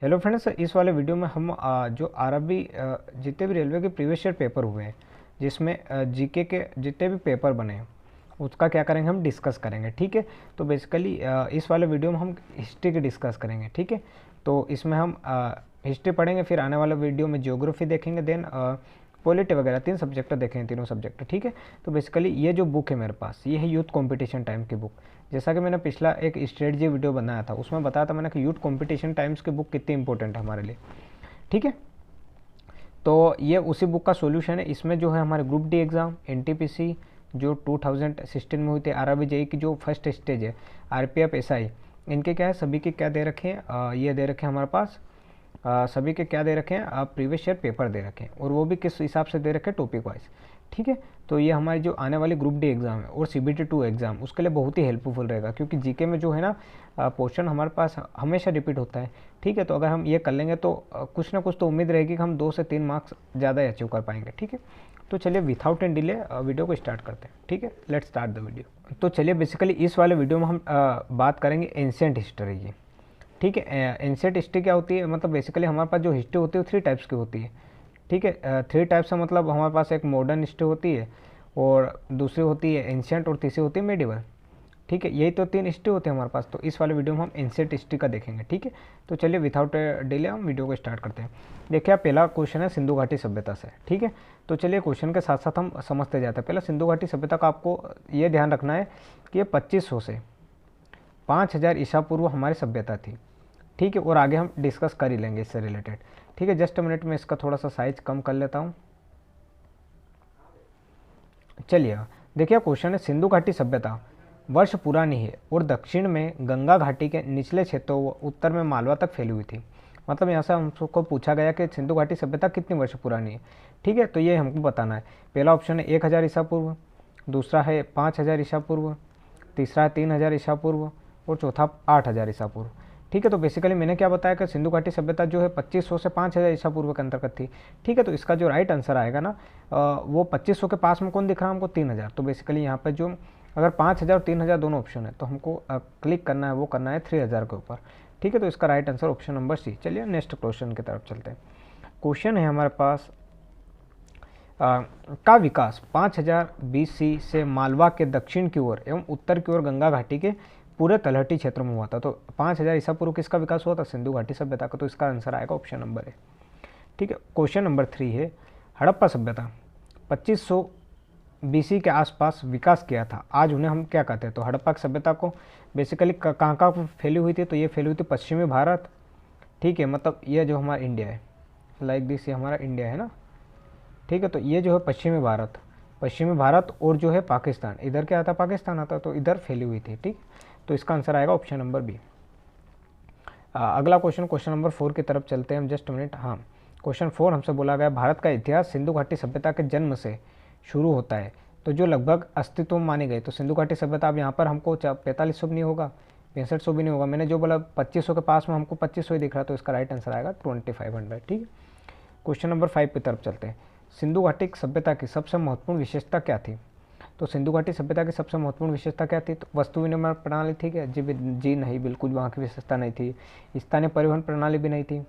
Hello friends, इस वाले video में हम जो आरआरबी जितने भी रेलवे के प्रीवियस ईयर पेपर हुए हैं जिसमें जीके के जितने भी पेपर बने हैं उसका क्या करेंगे, हम डिस्कस करेंगे। ठीक है, तो बेसिकली इस वाले वीडियो में हम हिस्ट्री की डिस्कस करेंगे। ठीक है, तो इसमें हम हिस्ट्री पढ़ेंगे, फिर आने वाला वीडियो में ज्योग्राफी देखेंगे, देन पॉलिटी वगैरह 3 सब्जेक्ट देखेंगे, तीनों सब्जेक्ट। ठीक है, तो बेसिकली ये जो बुक है मेरे पास, ये है यूथ कंपटीशन टाइम की बुक। जैसा कि मैंने पिछला एक स्ट्रेटजी वीडियो बनाया था, उसमें बताया था मैंने कि यूथ कंपटीशन टाइम्स की बुक कितनी इंपॉर्टेंट है हमारे लिए। ठीक है, तो ये उसी बुक का सॉल्यूशन है। इसमें जो है हमारे ग्रुप डी एग्ज़ाम, एनटीपीसी जो 2016 में हुई थी, आरआरबी जेई की जो फर्स्ट स्टेज है, आरपीएफ एसआई, इनके क्या है, सभी के क्या दे रखे हैं, ये दे रखे हैं हमारे पास, सभी के क्या दे रखे हैं, प्रीवियस ईयर पेपर दे रखे हैं, और वो भी किस हिसाब से दे रखे हैं, टॉपिक वाइज। ठीक है, तो ये हमारी जो आने वाली ग्रुप डी एग्ज़ाम है और सीबीटी 2 एग्ज़ाम, उसके लिए बहुत ही हेल्पफुल रहेगा, क्योंकि जीके में जो है ना पोर्शन हमारे पास हमेशा रिपीट होता है। ठीक है, तो अगर हम ये कर लेंगे तो कुछ ना कुछ तो उम्मीद रहेगी कि हम 2 से 3 मार्क्स ज़्यादा ही अचीव कर पाएंगे। ठीक है, तो चलिए विथआउट एन डिले वीडियो को स्टार्ट करते हैं। ठीक है, लेट्स स्टार्ट द वीडियो। तो चलिए बेसिकली इस वाले वीडियो में हम बात करेंगे एंशिएंट हिस्ट्री की। ठीक है, एंशिएंट हिस्ट्री क्या होती है, मतलब बेसिकली हमारे पास जो हिस्ट्री होती है वो 3 टाइप्स की होती है। ठीक है, 3 टाइप्स का मतलब हमारे पास एक मॉडर्न हिस्ट्री होती है, और दूसरी होती है एंशिएंट, और तीसरी होती है मेडिवल। ठीक है, यही तो 3 हिस्ट्री होते हैं हमारे पास। तो इस वाले वीडियो में हम एंशिएंट हिस्ट्री का देखेंगे। ठीक है, तो चलिए विथआउट डिले हम वीडियो को स्टार्ट करते हैं। देखिए, पहला क्वेश्चन है सिंधु घाटी सभ्यता से। ठीक है, तो चलिए क्वेश्चन के साथ साथ हम समझते जाते हैं। पहला सिंधु घाटी सभ्यता का आपको ये ध्यान रखना है कि ये 2500 से 5000 ईसा पूर्व हमारी सभ्यता थी। ठीक है, और आगे हम डिस्कस कर ही लेंगे इससे रिलेटेड। ठीक है, जस्ट मिनट में इसका थोड़ा सा साइज कम कर लेता हूँ। चलिए देखिए, क्वेश्चन है सिंधु घाटी सभ्यता वर्ष पुरानी है और दक्षिण में गंगा घाटी के निचले क्षेत्रों व उत्तर में मालवा तक फैली हुई थी। मतलब यहाँ से हमको पूछा गया कि सिंधु घाटी सभ्यता कितनी वर्ष पुरानी है। ठीक है, तो ये हमको बताना है। पहला ऑप्शन है 1000 ईसा पूर्व, दूसरा है 5000 ईसा पूर्व, तीसरा है 3000 ईसा पूर्व, और चौथा 8000 ईसा पूर्व। ठीक है, तो बेसिकली मैंने क्या बताया कि सिंधु घाटी सभ्यता जो है 2500 से 5000 ईसा पूर्व के अंतर्गत थी। ठीक है, तो इसका जो राइट आंसर आएगा ना, वो 2500 के पास में कौन दिख रहा है हमको, 3000। तो बेसिकली यहाँ पर जो अगर 5000 और 3000 दोनों ऑप्शन है, तो हमको क्लिक करना है, वो करना है 3000 के ऊपर। ठीक है, तो इसका right answer option number C. चलिए नेक्स्ट क्वेश्चन की तरफ चलते हैं। क्वेश्चन है हमारे पास का विकास 5000 BC से मालवा के दक्षिण की ओर एवं उत्तर की ओर गंगा घाटी के पूरे तलहटी क्षेत्र में हुआ था। तो 5000 ईसा पूर्व किसका विकास हुआ था, सिंधु घाटी सभ्यता का। तो इसका आंसर आएगा ऑप्शन नंबर है। ठीक है, क्वेश्चन नंबर 3 है हड़प्पा सभ्यता 2500 BC के आसपास विकास किया था, आज उन्हें हम क्या कहते हैं। तो हड़प्पा की सभ्यता को बेसिकली कहाँ कहाँ फैली हुई थी, तो ये फैली हुई थी पश्चिमी भारत। ठीक है, मतलब ये जो हमारा इंडिया है, लाइक दिस, ये हमारा इंडिया है ना। ठीक है, तो ये जो है पश्चिमी भारत और जो है पाकिस्तान, इधर क्या आता, पाकिस्तान आता, तो इधर फैली हुई थी। ठीक, तो इसका आंसर आएगा ऑप्शन नंबर बी। अगला क्वेश्चन नंबर 4 की तरफ चलते हैं हम। Just minute. हाँ, क्वेश्चन 4 हमसे बोला गया भारत का इतिहास सिंधु घाटी सभ्यता के जन्म से शुरू होता है, तो जो लगभग अस्तित्व में मानी गई। तो सिंधु घाटी सभ्यता अब यहाँ पर हमको 4500 भी नहीं होगा, 6500 भी नहीं होगा, मैंने जो बोला 2500 के पास में हमको 2500 ही दिख रहा, तो इसका राइट आंसर आएगा 2500। ठीक है, क्वेश्चन नंबर 5 की तरफ चलते हैं। सिंधु घाटी सभ्यता की सबसे महत्वपूर्ण विशेषता क्या थी। तो सिंधु घाटी सभ्यता की सबसे महत्वपूर्ण विशेषता क्या थी, तो वस्तु विनिमय प्रणाली थी क्या, जी नहीं, बिल्कुल वहाँ की विशेषता नहीं थी। स्थानीय परिवहन प्रणाली भी नहीं थी।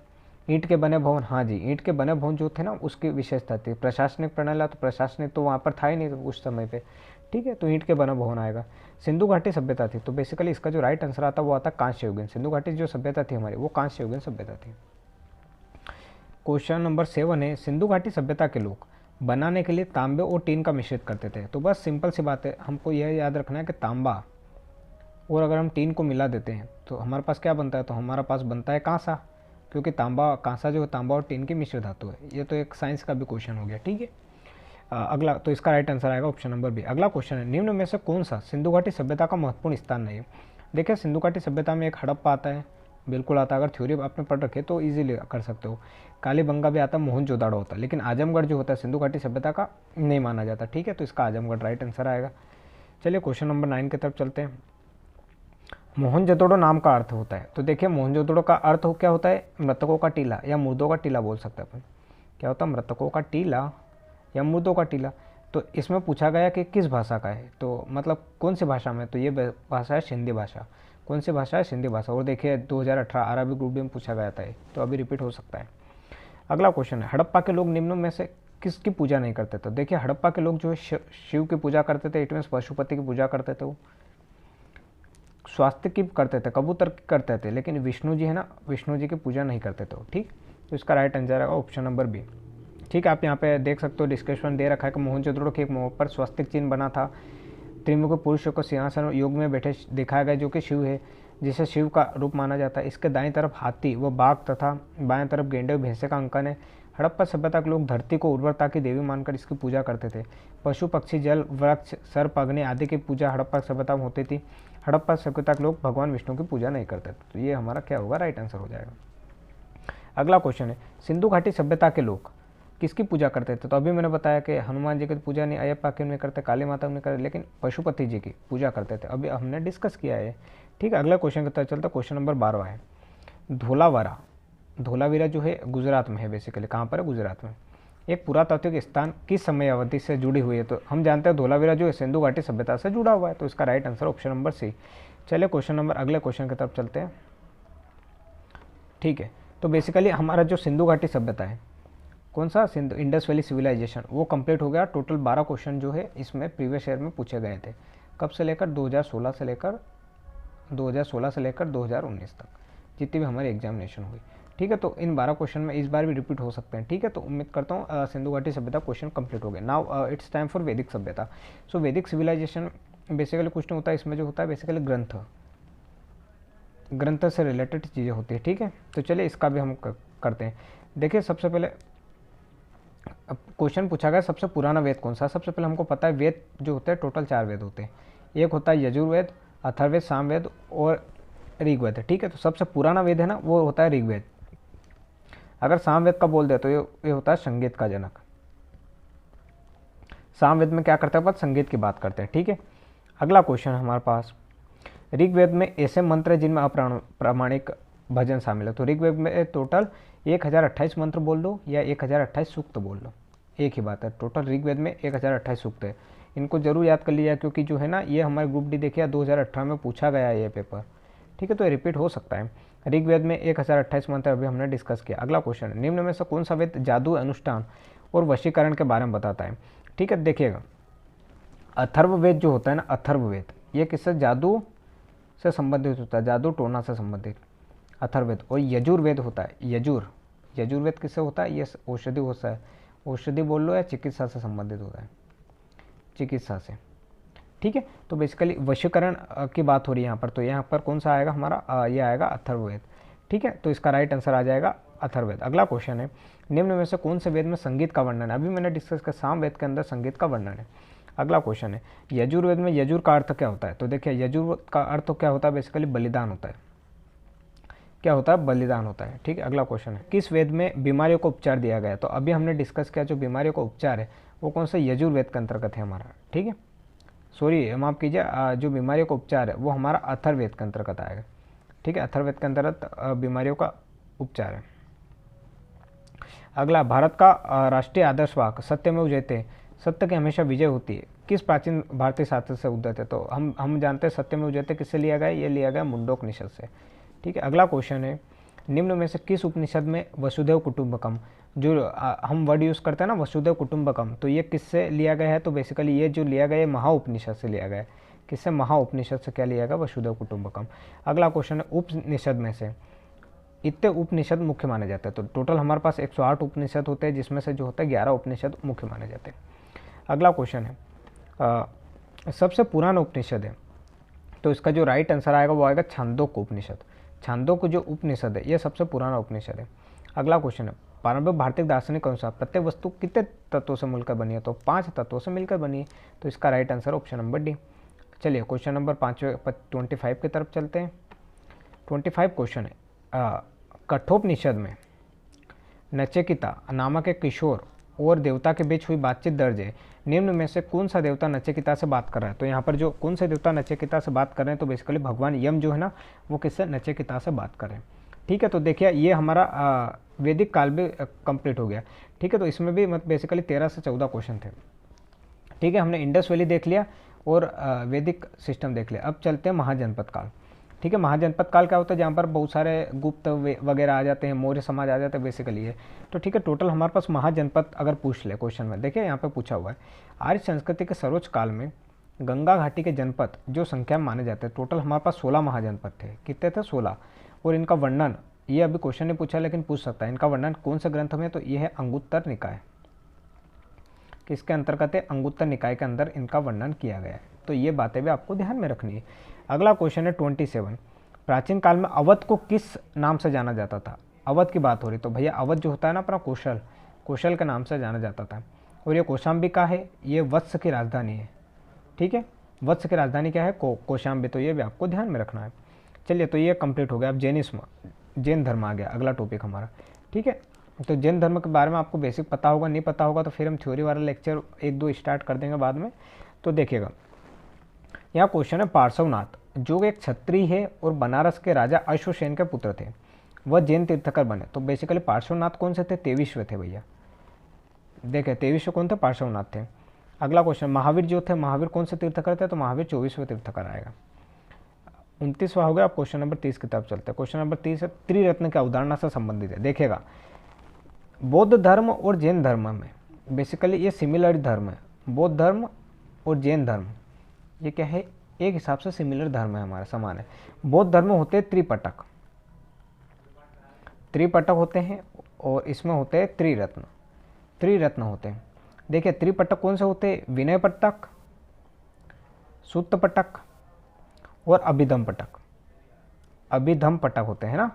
ईंट के बने भवन, हाँ जी, ईंट के बने भवन जो थे ना उसकी विशेषता थी। प्रशासनिक प्रणाली, तो प्रशासनिक तो वहाँ पर था ही नहीं उस समय पे। ठीक है, तो ईंट के बने भवन आएगा। सिंधु घाटी सभ्यता थी, तो बेसिकली इसका जो राइट आंसर आता वो आता कांस्य युगीन। सिंधु घाटी जो सभ्यता थी हमारी, वो कांस्य युगीन सभ्यता थी। क्वेश्चन नंबर 7 है सिंधु घाटी सभ्यता के लोग बनाने के लिए तांबे और टीन का मिश्रित करते थे। तो बस सिंपल सी बात है, हमको यह याद रखना है कि तांबा और अगर हम टीन को मिला देते हैं तो हमारे पास क्या बनता है, तो हमारा पास बनता है कांसा, क्योंकि कांसा जो है तांबा और टीन की मिश्र धातु है। ये तो एक साइंस का भी क्वेश्चन हो गया। ठीक है, अगला, तो इसका राइट आंसर आएगा ऑप्शन नंबर बी। अगला क्वेश्चन है निम्न में से कौन सा सिंधु घाटी सभ्यता का महत्वपूर्ण स्थान नहीं है। देखिए, सिंधु घाटी सभ्यता में एक हड़प्पा आता है, बिल्कुल आता है, अगर थ्योरी आपने पढ़ रखे तो इजीली कर सकते हो। कालीबंगा भी आता है, मोहनजोदाड़ो होता है, लेकिन आजमगढ़ जो होता है सिंधु घाटी सभ्यता का नहीं माना जाता। ठीक है, तो इसका आजमगढ़ राइट आंसर आएगा। चलिए क्वेश्चन नंबर 9 की तरफ चलते हैं। मोहनजोदड़ो नाम का अर्थ होता है। तो देखिए, मोहनजोदड़ो का अर्थ क्या होता है, मृतकों का टीला या मुर्दों का टीला बोल सकते हैं अपन। क्या होता है, मृतकों का टीला या मुर्दों का टीला। तो इसमें पूछा गया कि किस भाषा का है, तो मतलब कौन सी भाषा में, तो ये भाषा है सिंधी भाषा। कौन सी भाषा है? सिंधी भाषा। और देखिए 2018 आरआरबी ग्रुप डी में पूछा गया था ये, तो अभी रिपीट हो सकता है। अगला क्वेश्चन है, हड़प्पा के लोग निम्नों में से किसकी पूजा नहीं करते थे? देखिए हड़प्पा के लोग जो है शिव की पूजा करते थे, इट मीन्स पशुपति की पूजा करते थे, वो स्वास्थ्य की करते थे, कबूतर की करते थे, लेकिन विष्णु जी है ना, विष्णु जी की पूजा नहीं करते थे। ठीक, तो इसका राइट आंसर है ऑप्शन नंबर बी। ठीक है, आप यहाँ पे देख सकते हो डिस्क्रिप्शन दे रखा है कि मोहनजोदड़ो के एक मोह पर स्वस्तिक चिन्ह बना था। त्रिमुख पुरुषों को सिंहासन योग में बैठे दिखाया गया जो कि शिव है, जिसे शिव का रूप माना जाता है। इसके दाईं तरफ हाथी व बाघ तथा बाएं तरफ गेंडे व भैंसे का अंकन है। हड़प्पा सभ्यता के लोग धरती को उर्वरता की देवी मानकर इसकी पूजा करते थे। पशु पक्षी जल वृक्ष सर्प अग्नि आदि की पूजा हड़प्पा सभ्यता में होती थी। हड़प्पा सभ्यता के लोग भगवान विष्णु की पूजा नहीं करते थे। तो ये हमारा क्या होगा? राइट आंसर हो जाएगा। अगला क्वेश्चन है, सिंधु घाटी सभ्यता के लोग किसकी पूजा करते थे? तो अभी मैंने बताया कि हनुमान जी की पूजा नहीं, अयप्पा की नहीं करते, काली माता नहीं करते, लेकिन पशुपति जी की पूजा करते थे। अभी हमने डिस्कस किया है। ठीक है, अगला क्वेश्चन की तरफ चलता है। क्वेश्चन नंबर 12 है, धोलावीरा। धोलावीरा जो है गुजरात में है, बेसिकली कहाँ पर है? गुजरात में। एक पुरातात्विक स्थान किस समय अवधि से जुड़ी हुई है? तो हम जानते हैं धोलावीरा जो है सिंधु घाटी सभ्यता से जुड़ा हुआ है, तो इसका right answer option number C. चलिए क्वेश्चन नंबर अगले क्वेश्चन की तरफ चलते हैं। ठीक है, तो बेसिकली हमारा जो सिंधु घाटी सभ्यता है, कौन सा? सिंधु इंडस वैली सिविलाइजेशन, वो कंप्लीट हो गया। टोटल 12 क्वेश्चन जो है इसमें प्रीवियस ईयर में पूछे गए थे। कब से लेकर? 2016 से लेकर 2019 तक, जितनी भी हमारी एग्जामिनेशन हुई। ठीक है, तो इन 12 क्वेश्चन में इस बार भी रिपीट हो सकते हैं। ठीक है, तो उम्मीद करता हूँ सिंधु घाटी सभ्यता क्वेश्चन कंप्लीट हो गए। नाउ इट्स टाइम फॉर वैदिक सभ्यता। सो वैदिक सिविलाइजेशन बेसिकली कुछ नहीं होता है, इसमें जो होता है बेसिकली ग्रंथ से रिलेटेड चीज़ें होती है। ठीक है, तो चलिए इसका भी हम करते हैं। देखिए सबसे पहले क्वेश्चन पूछा गया सबसे पुराना वेद कौन सा? सबसे पहले हमको पता है वेद जो होते हैं टोटल 4 वेद होते हैं। एक होता है यजुर्वेद, अथर्ववेद, सामवेद और ऋग्वेद। ठीक है, तो सबसे पुराना वेद है ना वो होता है ऋग्वेद। अगर सामवेद का बोल दे तो ये होता है संगीत का जनक। सामवेद में क्या करते हैं? संगीत की बात करते हैं। ठीक है, अगला क्वेश्चन है हमारे पास, ऋग्वेद में ऐसे मंत्र हैं जिनमें अप्रामाणिक भजन शामिल है। तो ऋग्वेद में टोटल 1028 मंत्र बोल दो या 1028 सूक्त बोल दो, एक ही बात है। टोटल ऋग्वेद में 1028 सूक्त है। इनको जरूर याद कर लीजिए क्योंकि जो है ना ये हमारे ग्रुप डी देखिए 2018 में पूछा गया है ये पेपर। ठीक है, तो ये रिपीट हो सकता है। ऋग्वेद में 1028 मंत्र अभी हमने डिस्कस किया। अगला क्वेश्चन, निम्न में से कौन सा वेद जादू, अनुष्ठान और वशीकरण के बारे में बताता है? ठीक है, देखिएगा अथर्ववेद जो होता है ना, अथर्ववेद ये किससे? जादू से संबंधित होता है, जादू टोना से संबंधित अथर्ववेद। और यजुर्वेद होता है, यजुर्वेद किससे होता है? ये औषधि होता है, औषधि बोल लो या चिकित्सा से संबंधित होता है, चिकित्सा से। ठीक है, तो बेसिकली वशीकरण की बात हो रही है यहाँ पर, तो यहाँ पर कौन सा आएगा हमारा? ये आएगा अथर्ववेद। ठीक है, तो इसका राइट आंसर आ जाएगा अथर्ववेद। अगला क्वेश्चन है, निम्न में से कौन से वेद में संगीत का वर्णन है? अभी मैंने डिस्कस किया सामवेद के अंदर संगीत का वर्णन है। अगला क्वेश्चन है, यजुर्वेद में यजुर का अर्थ क्या होता है? तो देखिए यजुर का अर्थ क्या होता है? बेसिकली बलिदान होता है। क्या होता है? बलिदान होता है। ठीक है, अगला क्वेश्चन है, किस वेद में बीमारियों को उपचार दिया गया? तो अभी हमने डिस्कस किया जो बीमारियों का उपचार है वो कौन सा? यजुर्वेद के अंतर्गत है हमारा। ठीक है, सॉरी माफ कीजिए, जो बीमारियों का उपचार है वो हमारा अथर्ववेद के अंतर्गत आएगा। ठीक है, अथर्ववेद के अंतर्गत बीमारियों का उपचार है। अगला, भारत का राष्ट्रीय आदर्श वाक्य सत्यमेव जयते, सत्य की हमेशा विजय होती है, किस प्राचीन भारतीय शास्त्र से उद्धृत है? तो हम जानते हैं सत्यमेव जयते किससे लिया गया? ये लिया गया मुंडोपनिषद से। ठीक है, अगला क्वेश्चन है, निम्न में से किस उपनिषद में वसुधैव कुटुंबकम, जो हम वर्ड यूज़ करते हैं ना वसुधैव कुटुंबकम, तो ये किससे लिया गया है? तो बेसिकली ये जो लिया गया है महाउपनिषद से लिया गया है। किससे? महाउपनिषद से क्या लिया गया? वसुधैव कुटुंबकम। अगला क्वेश्चन है, उपनिषद में से इतने उपनिषद मुख्य माने जाते हैं? तो टोटल हमारे पास 108 उपनिषद होते हैं, जिसमें से जो होता है 11 उपनिषद मुख्य माने जाते हैं। अगला क्वेश्चन है, सबसे पुराना उपनिषद है, तो इसका जो राइट आंसर आएगा वो आएगा छांदोग्य उपनिषद। छांदोग्य जो उपनिषद है ये सबसे पुराना उपनिषद है। अगला क्वेश्चन है, पारंपरिक भारतीय दार्शनिक के अनुसार प्रत्येक वस्तु कितने तत्वों से मिलकर बनी है? तो 5 तत्वों से मिलकर बनी है, तो इसका right answer option number D. चलिए क्वेश्चन नंबर 25 की तरफ चलते हैं। 25 क्वेश्चन है, कठोपनिषद में नचिकेता नामक एक किशोर और देवता के बीच हुई बातचीत दर्ज है। निम्न में से कौन सा देवता नचिकेता से बात कर रहा है? तो यहाँ पर जो कौन से देवता नचिकेता से बात कर रहे हैं? तो बेसिकली भगवान यम जो है ना वो किससे? नचिकेता से बात कर रहे हैं। ठीक है, तो देखिए ये हमारा वैदिक काल भी कंप्लीट हो गया। ठीक है, तो इसमें भी बेसिकली 13 से 14 क्वेश्चन थे। ठीक है, हमने इंडस वैली देख लिया और वैदिक सिस्टम देख लिया। अब चलते हैं महाजनपद काल। ठीक है। महाजनपद काल क्या होता है, जहाँ पर बहुत सारे गुप्त वगैरह आ जाते हैं, मौर्य समाज आ जाते हैं बेसिकली है। तो ठीक है, टोटल हमारे पास महाजनपद अगर पूछ ले क्वेश्चन में, देखिए यहाँ पे पूछा हुआ है आर्य संस्कृति के सर्वोच्च काल में गंगा घाटी के जनपद जो संख्या में माने जाते हैं, टोटल हमारे पास 16 महाजनपद थे। कितने थे? 16। और इनका वर्णन, ये अभी क्वेश्चन ने पूछा लेकिन पूछ सकता है, इनका वर्णन कौन से ग्रंथ में? तो ये है अंगुत्तर निकाय। किसके अंतर्गत है? अंगुत्तर निकाय के अंदर इनका वर्णन किया गया है। तो ये बातें भी आपको ध्यान में रखनी है। अगला क्वेश्चन है 27। प्राचीन काल में अवध को किस नाम से जाना जाता था? अवध की बात हो रही, तो भैया अवध जो होता है ना अपना कौशल के नाम से जाना जाता था। और ये कौशाम्बी का है, ये वत्स की राजधानी है। ठीक है, वत्स की राजधानी क्या है? कौशाम्बी। तो ये भी आपको ध्यान में रखना है। चलिए, तो ये कंप्लीट हो गया। अब जैन धर्म आ गया अगला टॉपिक हमारा। ठीक है, तो जैन धर्म के बारे में आपको बेसिक पता होगा, नहीं पता होगा तो फिर हम थ्योरी वाला लेक्चर 1-2 स्टार्ट कर देंगे बाद में। तो देखिएगा, यहाँ क्वेश्चन है पार्श्वनाथ जो एक क्षत्रिय है और बनारस के राजा अश्वसेन के पुत्र थे, वह जैन तीर्थकर बने। तो बेसिकली पार्श्वनाथ कौन से थे? 23वें थे भैया। देखे 23वें कौन थे? पार्श्वनाथ थे। अगला क्वेश्चन, महावीर जो थे, महावीर कौन से तीर्थकर थे? तो महावीर 24वें तीर्थकर आएगा। 29वां हो गया। अब क्वेश्चन नंबर 30 की तरफ चलते हैं। क्वेश्चन नंबर 30 है त्रिरत्न की अवधारणा से संबंधित है। देखिएगा, बौद्ध धर्म और जैन धर्म में बेसिकली ये सिमिलर धर्म है। बौद्ध धर्म और जैन धर्म ये क्या है? एक हिसाब से सिमिलर धर्म है, हमारा समान है। बौद्ध धर्म होते हैं त्रिपटक होते हैं, और इसमें होते हैं त्रिरत्न होते हैं। देखिए त्रिपटक कौन से होते हैं? विनय पटक, सुत्त पटक और अभिधम पटक होते हैं ना।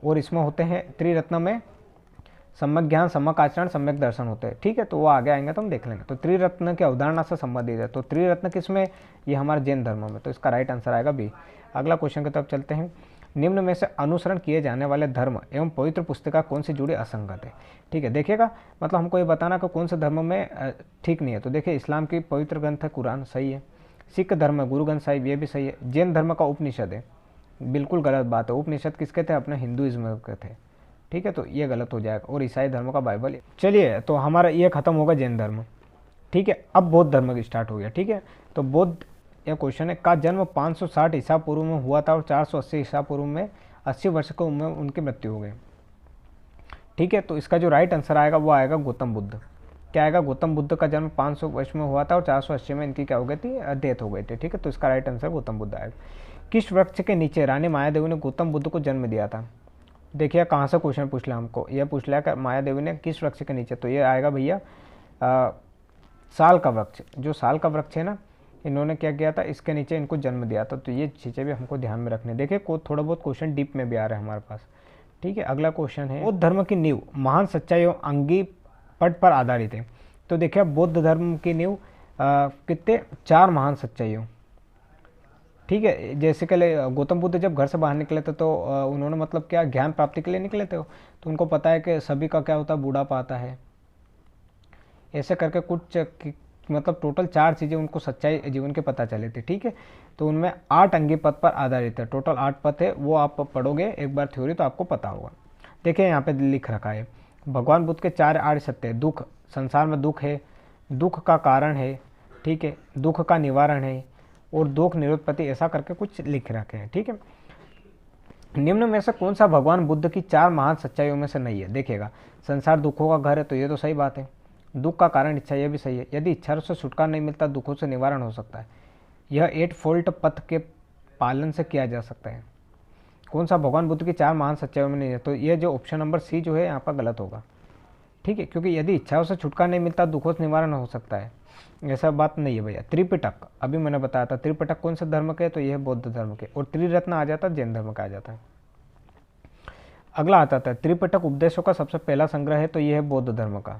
और इसमें होते हैं त्रिरत्न में सम्यक ज्ञान, सम्यक आचरण, सम्यक दर्शन होते हैं। ठीक है, तो वो आगे आएंगे तो हम देख लेंगे। तो त्रिरत्न की अवधारणा से संबंधित है। तो त्रिरत्न किसमें? ये हमारे जैन धर्म में। तो इसका राइट आंसर आएगा बी। अगला क्वेश्चन की तरफ चलते हैं। निम्न में से अनुसरण किए जाने वाले धर्म एवं पवित्र पुस्तिका कौन सी जुड़ी असंगत है? ठीक है, देखिएगा मतलब हमको ये बताना कि कौन से धर्म में ठीक नहीं है। तो देखिए, इस्लाम की पवित्र ग्रंथ है कुरान, सही है। सिख धर्म है गुरु ग्रंथ साहिब, ये भी सही है। जैन धर्म का उपनिषद है, बिल्कुल गलत बात है। उपनिषद किसके थे? अपने हिंदुइज्म के थे। ठीक है, तो ये गलत हो जाएगा। और ईसाई धर्म का बाइबल। चलिए, तो हमारा ये खत्म होगा जैन धर्म। ठीक है, अब बौद्ध धर्म की स्टार्ट हो गया। ठीक है, तो बौद्ध यह क्वेश्चन है का जन्म 560 ईसा पूर्व में हुआ था और 480 ईसा पूर्व में 80 वर्ष की उम्र में उनकी मृत्यु हो गई। ठीक है, तो इसका जो राइट आंसर आएगा वो आएगा गौतम बुद्ध। क्या आएगा? गौतम बुद्ध का जन्म 500 वर्ष में हुआ था और 480 में इनकी क्या हो गई थी? डेथ हो गई थी। ठीक है, तो इसका राइट आंसर गौतम बुद्ध आएगा। किस वृक्ष के नीचे रानी माया देवी ने गौतम बुद्ध को जन्म दिया था? देखिए कहाँ से क्वेश्चन पूछ लिया हमको, यह पूछ लिया कि माया देवी ने किस वृक्ष के नीचे। तो ये आएगा भैया साल का वृक्ष। जो साल का वृक्ष है ना, इन्होंने क्या किया था? इसके नीचे इनको जन्म दिया था। तो ये चीज़ें भी हमको ध्यान में रखनी। देखिए थोड़ा बहुत क्वेश्चन डीप में भी आ रहा है हमारे पास। ठीक है, अगला क्वेश्चन है बौद्ध धर्म की नींव महान सच्चाई और अंगी पट पर आधारित है। तो देखिए बौद्ध धर्म की नींव कितने? 4 महान सच्चाइयों। ठीक है, जैसे कि गौतम बुद्ध जब घर से बाहर निकले थे तो उन्होंने मतलब क्या ज्ञान प्राप्ति के लिए निकले थे। तो उनको पता है कि सभी का क्या होता है? बूढ़ापा आता है। ऐसे करके कुछ मतलब टोटल 4 चीज़ें उनको सच्चाई जीवन के पता चली थी। ठीक है, तो उनमें 8 अंगी पद पर आधारित है। टोटल 8 पद है, वो आप पढ़ोगे एक बार थ्योरी तो आपको पता होगा। देखिए यहाँ पे लिख रखा है भगवान बुद्ध के 4 आर्य सत्य। दुख, संसार में दुख है, दुख का कारण है, ठीक है, दुख का निवारण है और दुख निरोधपति, ऐसा करके कुछ लिख रखे हैं। ठीक है, निम्न में से कौन सा भगवान बुद्ध की 4 महान सच्चाइयों में से नहीं है? देखिएगा, संसार दुखों का घर है, तो ये तो सही बात है। दुख का कारण इच्छा, ये भी सही है। यदि इच्छा से छुटकारा नहीं मिलता, दुखों से निवारण हो सकता है। यह 8 फोल्ड पथ के पालन से किया जा सकता है। कौन सा भगवान बुद्ध की 4 महान सच्चाइयों में नहीं है? तो ये जो ऑप्शन नंबर सी जो है यहाँ पर गलत होगा। ठीक है, क्योंकि यदि इच्छाओं से छुटकारा नहीं मिलता, दुखों से निवारण हो सकता है, ऐसा बात नहीं है भैया। त्रिपिटक अभी मैंने बताया था, त्रिपिटक कौन से धर्म के? तो यह बौद्ध धर्म के। और त्रिरत्न आ जाता है जैन धर्म का आ जाता है। अगला आता है त्रिपिटक उपदेशों का सबसे पहला संग्रह है, तो यह है बौद्ध धर्म का।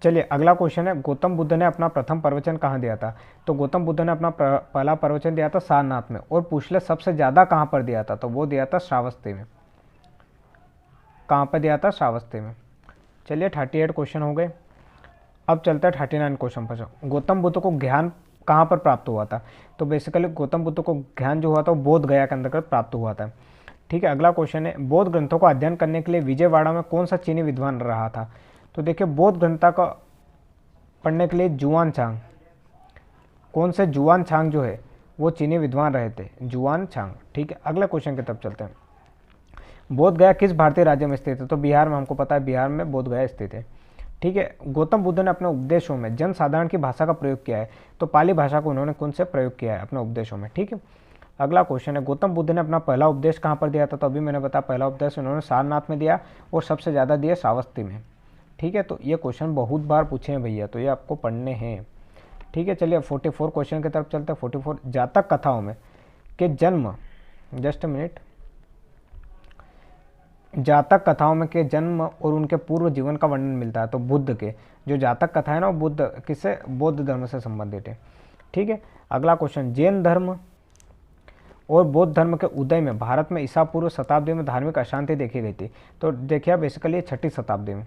चलिए अगला क्वेश्चन है गौतम बुद्ध ने अपना प्रथम प्रवचन कहाँ दिया था? तो गौतम बुद्ध ने अपना पहला प्रवचन दिया था सारनाथ में। और पूछ ले सबसे ज़्यादा कहाँ पर दिया था? तो वो दिया था श्रावस्ती में। कहाँ पर दिया था? श्रावस्ती में। चलिए 38 क्वेश्चन हो गए। अब चलता है 39 क्वेश्चन पर। गौतम बुद्ध को ज्ञान कहाँ पर प्राप्त हुआ था? तो बेसिकली गौतम बुद्ध को ज्ञान जो हुआ था वो बोध गया के अंतर्गत प्राप्त हुआ था। ठीक है, अगला क्वेश्चन है बौद्ध ग्रंथों का अध्ययन करने के लिए विजयवाड़ा में कौन सा चीनी विद्वान रहा था? तो देखिए बौद्ध ग्रंथ का पढ़ने के लिए जुआन छांग, कौन से जुआन छांग जो है वो चीनी विद्वान रहे थे, जुआन छांग। ठीक है, अगला क्वेश्चन की तरफ चलते हैं। बोध गया किस भारतीय राज्य में स्थित है? तो बिहार में, हमको पता है बिहार में बोध गया स्थित है। ठीक है, गौतम बुद्ध ने अपने उपदेशों में जनसाधारण की भाषा का प्रयोग किया है, तो पाली भाषा को उन्होंने कौन से प्रयोग किया है अपने उपदेशों में। ठीक है, अगला क्वेश्चन है, गौतम बुद्ध ने अपना पहला उपदेश कहाँ पर दिया था? तो अभी मैंने बताया पहला उपदेश उन्होंने सारनाथ में दिया और सबसे ज़्यादा दिया श्रावस्ती में। ठीक है, तो ये क्वेश्चन बहुत बार पूछे हैं भैया, तो ये आपको पढ़ने हैं। ठीक है, चलिए 44 क्वेश्चन की तरफ चलते हैं। 44, जातक कथाओं में के जन्म, जस्ट मिनट, जातक कथाओं में के जन्म और उनके पूर्व जीवन का वर्णन मिलता है। तो बुद्ध के जो जातक कथा है ना, वो बुद्ध किससे, बौद्ध धर्म से संबंधित है। ठीक है, अगला क्वेश्चन, जैन धर्म और बौद्ध धर्म के उदय में भारत में ईसा पूर्व शताब्दी में धार्मिक अशांति देखी गई थी। तो देखिए बेसिकली 6ठी शताब्दी में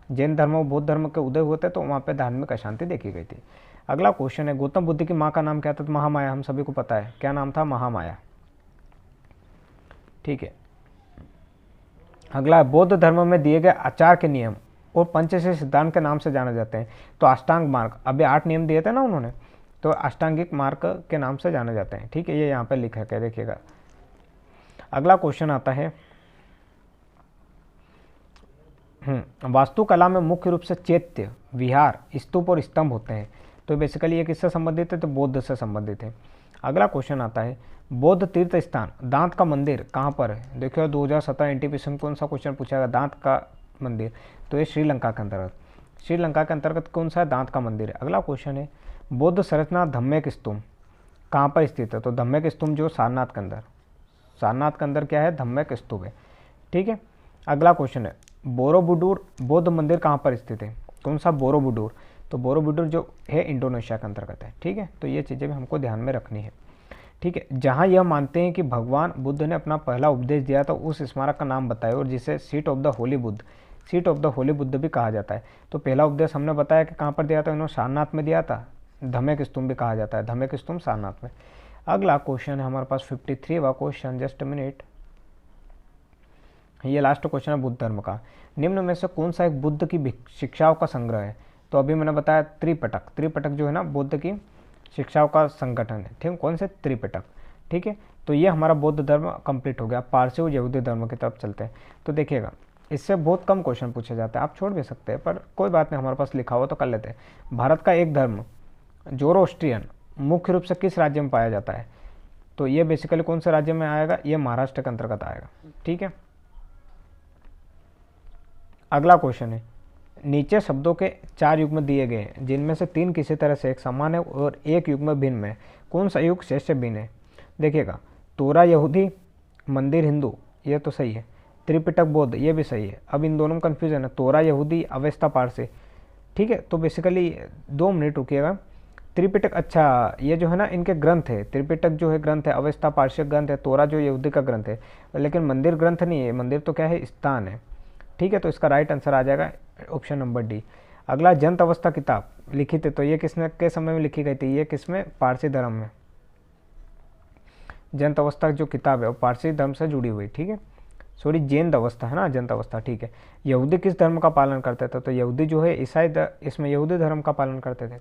जैन धर्म और बौद्ध धर्म के उदय हुए थे, तो वहाँ पे धार्मिक अशांति देखी गई थी। अगला क्वेश्चन है, गौतम बुद्ध की माँ का नाम क्या था? तो महामाया, हम सभी को पता है क्या नाम था, महामाया। ठीक है, अगला, बौद्ध धर्म में दिए गए आचार के नियम और पंचशील सिद्धांत के नाम से जाने जाते हैं। तो अष्टांग मार्ग, अभी 8 नियम दिए थे ना उन्होंने, तो अष्टांगिक मार्ग के नाम से जाने जाते हैं। ठीक है, ये यहाँ पे लिखा है, देखिएगा। अगला क्वेश्चन आता है, वास्तुकला में मुख्य रूप से चैत्य, विहार, स्तूप और स्तंभ होते हैं। तो बेसिकली ये किससे संबंधित है? तो बौद्ध से संबंधित है। अगला क्वेश्चन आता है, बौद्ध तीर्थ स्थान दांत का मंदिर कहाँ पर है? देखिए 2017 एनटीपीसी में कौन सा क्वेश्चन पूछा गया, दांत का मंदिर, तो ये श्रीलंका के अंतर्गत, श्रीलंका के अंतर्गत कौन सा दांत का मंदिर है। अगला क्वेश्चन है, बौद्ध संरचना धम्मेक स्तूप कहाँ पर स्थित है? तो धम्मेक स्तूप जो सारनाथ के अंदर, सारनाथ के अंदर क्या है, धम्मेक स्तूप है। ठीक है, अगला क्वेश्चन है, बोरोबुडूर बौद्ध मंदिर कहाँ पर स्थित है? कौन सा, बोरोबुडूर। तो बोरोबुडूर जो है इंडोनेशिया के अंतर्गत है। ठीक है, तो ये चीज़ें भी हमको ध्यान में रखनी है। ठीक है, जहाँ यह मानते हैं कि भगवान बुद्ध ने अपना पहला उपदेश दिया था, उस स्मारक का नाम बताए, और जिसे seat of the Holi Buddha, seat of the Holi Buddha भी कहा जाता है। तो पहला उपदेश हमने बताया कि कहाँ पर दिया था, इन्होंने सारनाथ में दिया था, धम्मेक स्तूप भी कहा जाता है, धम्मेक स्तूप सारनाथ में। अगला क्वेश्चन है हमारे पास 53वां क्वेश्चन, जस्ट मिनट, ये लास्ट क्वेश्चन है बुद्ध धर्म का। निम्न में से कौन सा एक बुद्ध की शिक्षाओं का संग्रह है? तो अभी मैंने बताया त्रिपिटक, त्रिपिटक जो है ना बुद्ध की शिक्षाओं का संगठन है। ठीक, कौन से, त्रिपिटक। ठीक है, तो ये हमारा बौद्ध धर्म कंप्लीट हो गया। पारसी और यहूदी धर्म की तरफ चलते हैं। तो देखिएगा इससे बहुत कम क्वेश्चन पूछे जाते हैं, आप छोड़ भी सकते हैं, पर कोई बात नहीं, हमारे पास लिखा हुआ तो कर लेते हैं। भारत का एक धर्म जोरोस्ट्रियन मुख्य रूप से किस राज्य में पाया जाता है? तो ये बेसिकली कौन से राज्य में आएगा, ये महाराष्ट्र के अंतर्गत आएगा। ठीक है, अगला क्वेश्चन है, नीचे शब्दों के 4 युग्म दिए गए हैं, जिनमें से 3 किसी तरह से एक समान है और एक युग्म भिन्न है। कौन सा युग शेष से भिन्न है? देखिएगा, तोरा यहूदी, मंदिर हिंदू, ये तो सही है। त्रिपिटक बौद्ध, ये भी सही है। अब इन दोनों में कन्फ्यूजन है, तोरा यहूदी, अवेस्ता पारसी। ठीक है, तो बेसिकली 2 मिनट रुकिएगा। त्रिपिटक, अच्छा ये जो है ना इनके ग्रंथ है, त्रिपिटक जो है ग्रंथ है, अवेस्ता पारसी ग्रंथ है, तोरा जो यहूदी का ग्रंथ है, लेकिन मंदिर ग्रंथ नहीं है। मंदिर तो क्या है, स्थान है। ठीक है, तो इसका राइट आंसर आ जाएगा ऑप्शन नंबर डी। अगला, जंत अवस्था किताब लिखित है, तो ये किसने के समय में लिखी गई थी? ये किसमें, पारसी धर्म में। जंत अवस्था जो किताब है वो पारसी धर्म से जुड़ी हुई। ठीक है, सॉरी जैन अवस्था है ना, जंत अवस्था। ठीक है, यहूदी किस धर्म का पालन करते थे? तो यहूदी जो है ईसाई, इसमें यहूदी धर्म का पालन करते थे।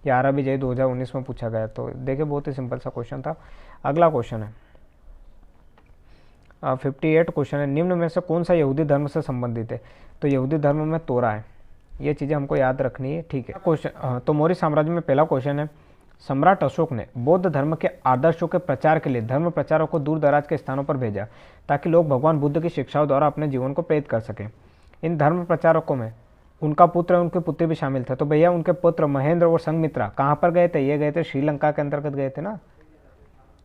ये अरबी जय 2019 में पूछा गया। तो देखिए बहुत ही सिंपल सा क्वेश्चन था। अगला क्वेश्चन है 58 क्वेश्चन है, निम्न में से कौन सा यहूदी धर्म से संबंधित है? तो यहूदी धर्म में तोरा है। ये चीज़ें हमको याद रखनी है। ठीक है, क्वेश्चन, तो मौर्य साम्राज्य में पहला क्वेश्चन है, सम्राट अशोक ने बौद्ध धर्म के आदर्शों के प्रचार के लिए धर्म प्रचारकों को दूर दराज के स्थानों पर भेजा, ताकि लोग भगवान बुद्ध की शिक्षाओं द्वारा अपने जीवन को प्रेरित कर सकें। इन धर्म प्रचारकों में उनका पुत्र और उनके पुत्री भी शामिल थे। तो भैया उनके पुत्र महेंद्र और संघमित्रा कहाँ पर गए थे? ये गए थे श्रीलंका के अंतर्गत गए थे ना।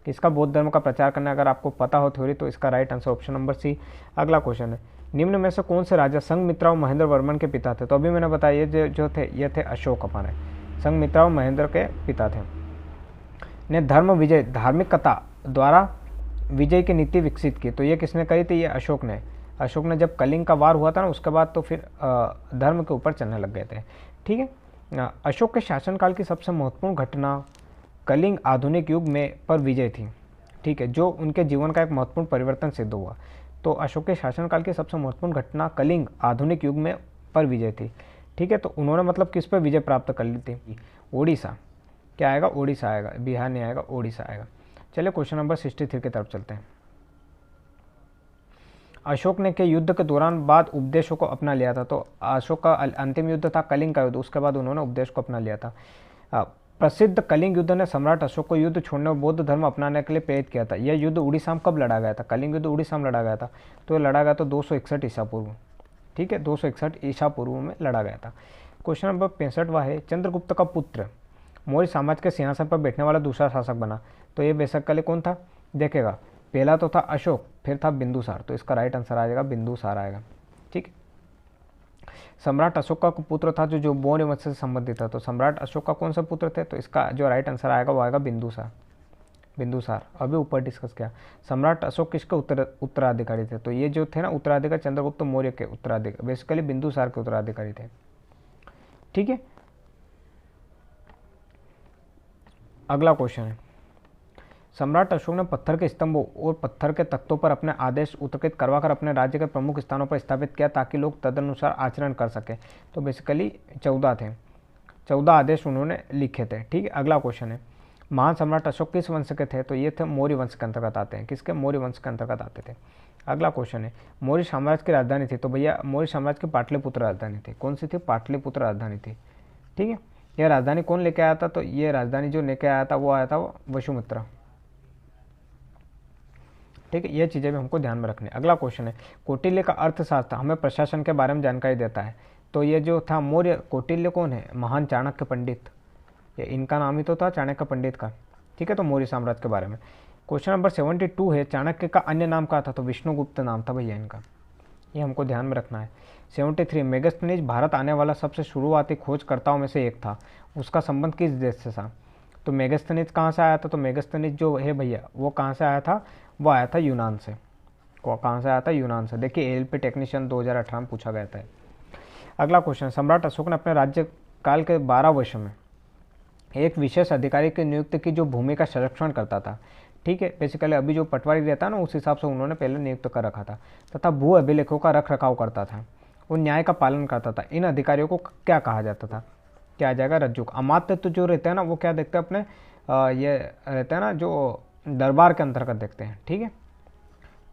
इसका बौद्ध धर्म का प्रचार करना, अगर आपको पता हो थ्योरी, तो इसका right answer option number C. अगला क्वेश्चन है, निम्न में से कौन से राजा संघमित्रा और महेंद्र वर्मन के पिता थे? तो अभी मैंने बताया ये जो थे ये थे अशोक हमारे, संघमित्रा और महेंद्र के पिता थे। ने धर्म विजय, धार्मिक कथा द्वारा विजय की नीति विकसित की। तो ये किसने कही थी? ये अशोक ने। अशोक ने जब कलिंग का वार हुआ था ना, उसके बाद तो फिर धर्म के ऊपर चलने लग गए थे। ठीक है, अशोक के शासनकाल की सबसे महत्वपूर्ण घटना कलिंग आधुनिक युग में पर विजय थी। ठीक है, जो उनके जीवन का एक महत्वपूर्ण परिवर्तन सिद्ध हुआ। तो अशोक के शासनकाल की सबसे महत्वपूर्ण घटना कलिंग आधुनिक युग में पर विजय थी। ठीक है, तो उन्होंने मतलब किस पर विजय प्राप्त कर ली थी? ओडिशा। क्या आएगा? ओडिशा आएगा, बिहार नहीं आएगा, ओडिशा आएगा। चलिए क्वेश्चन नंबर 63 की तरफ चलते हैं। अशोक ने के युद्ध के दौरान बाद उपदेशों को अपना लिया था। तो अशोक का अंतिम युद्ध था कलिंग का युद्ध, उसके बाद उन्होंने उपदेश को अपना लिया था। प्रसिद्ध कलिंग युद्ध ने सम्राट अशोक को युद्ध छोड़ने और बौद्ध धर्म अपनाने के लिए प्रेरित किया था। यह युद्ध उड़ीसा में कब लड़ा गया था? कलिंग युद्ध उड़ीसा में लड़ा गया था। तो यह लड़ा गया था 261 ईसा पूर्व। ठीक है, 261 ईसा पूर्व में लड़ा गया था। क्वेश्चन नंबर 65वां है, चंद्रगुप्त का पुत्र मौर्य साम्राज्य के सिंहासन पर बैठने वाला दूसरा शासक बना। तो ये बेसिकली कौन था? देखेगा, पहला तो था अशोक, फिर था बिंदुसार। तो इसका राइट आंसर आ जाएगा बिंदुसार आएगा। ठीक है, सम्राट अशोक का पुत्र था जो मौर्य वंश से संबंधित था। तो सम्राट अशोक का कौन सा पुत्र थे? तो इसका जो राइट आंसर आएगा वो आएगा बिंदुसार। बिंदुसार अभी ऊपर डिस्कस किया। सम्राट अशोक किसके उत्तराधिकारी थे? तो ये जो थे ना उत्तराधिकारी चंद्रगुप्त मौर्य के उत्तराधिकारी, बेसिकली बिंदुसार के उत्तराधिकारी थे। ठीक है, अगला क्वेश्चन है, सम्राट अशोक ने पत्थर के स्तंभों और पत्थर के तख्तों पर अपने आदेश उत्कृत करवाकर अपने राज्य के प्रमुख स्थानों पर स्थापित किया ताकि लोग तदनुसार आचरण कर सके। तो बेसिकली 14 थे, 14 आदेश उन्होंने लिखे थे। ठीक है, अगला क्वेश्चन है, महान सम्राट अशोक किस वंश के थे? तो ये थे मौर्य वंश के अंतर्गत आते हैं। किसके? मौर्य वंश के अंतर्गत आते थे। अगला क्वेश्चन है, मौर्य साम्राज्य की राजधानी थी। तो भैया मौर्य साम्राज्य की पाटलिपुत्र राजधानी थी। कौन सी थी? पाटलिपुत्र राजधानी थी। ठीक है, यह राजधानी कौन लेके आया था? तो ये राजधानी जो लेके आया था वो आया था वसुमित्रा। ठीक है, ये चीज़ें भी हमको ध्यान में रखनी है। अगला क्वेश्चन है, कौटिल्य का अर्थशास्त्र हमें प्रशासन के बारे में जानकारी देता है। तो ये जो था मौर्य, कौटिल्य कौन है? महान चाणक्य पंडित, ये इनका नाम ही तो था चाणक्य पंडित का। ठीक है, तो मौर्य साम्राज्य के बारे में। क्वेश्चन नंबर 72 है, चाणक्य का अन्य नाम क्या था? तो विष्णुगुप्त नाम था भैया इनका, ये हमको ध्यान में रखना है। 73, मेगास्थनीज भारत आने वाला सबसे शुरुआती खोजकर्ताओं में से एक था, उसका संबंध किस देश से था? तो मेगास्थनीज कहाँ से आया था? तो मेगास्थनीज जो है भैया वो कहाँ से आया था? वो आया था यूनान से। कहाँ से आया था? यूनान से। देखिए एलपी टेक्नीशियन 2018 में पूछा गया था। अगला क्वेश्चन, सम्राट अशोक ने अपने राज्य काल के 12 वर्ष में एक विशेष अधिकारी की नियुक्ति की जो भूमि का संरक्षण करता था। ठीक है, बेसिकली अभी जो पटवारी रहता है ना उस हिसाब से उन्होंने पहले नियुक्त कर रखा था, तथा भू अभिलेखों का रख रखाव करता था और न्याय का पालन करता था। इन अधिकारियों को क्या कहा जाता था? क्या आ जाएगा? रज्जुक। अमात्य तो जो रहते हैं ना वो क्या देखते हैं अपने ये रहते हैं ना जो दरबार के अंतर्गत देखते हैं। ठीक है,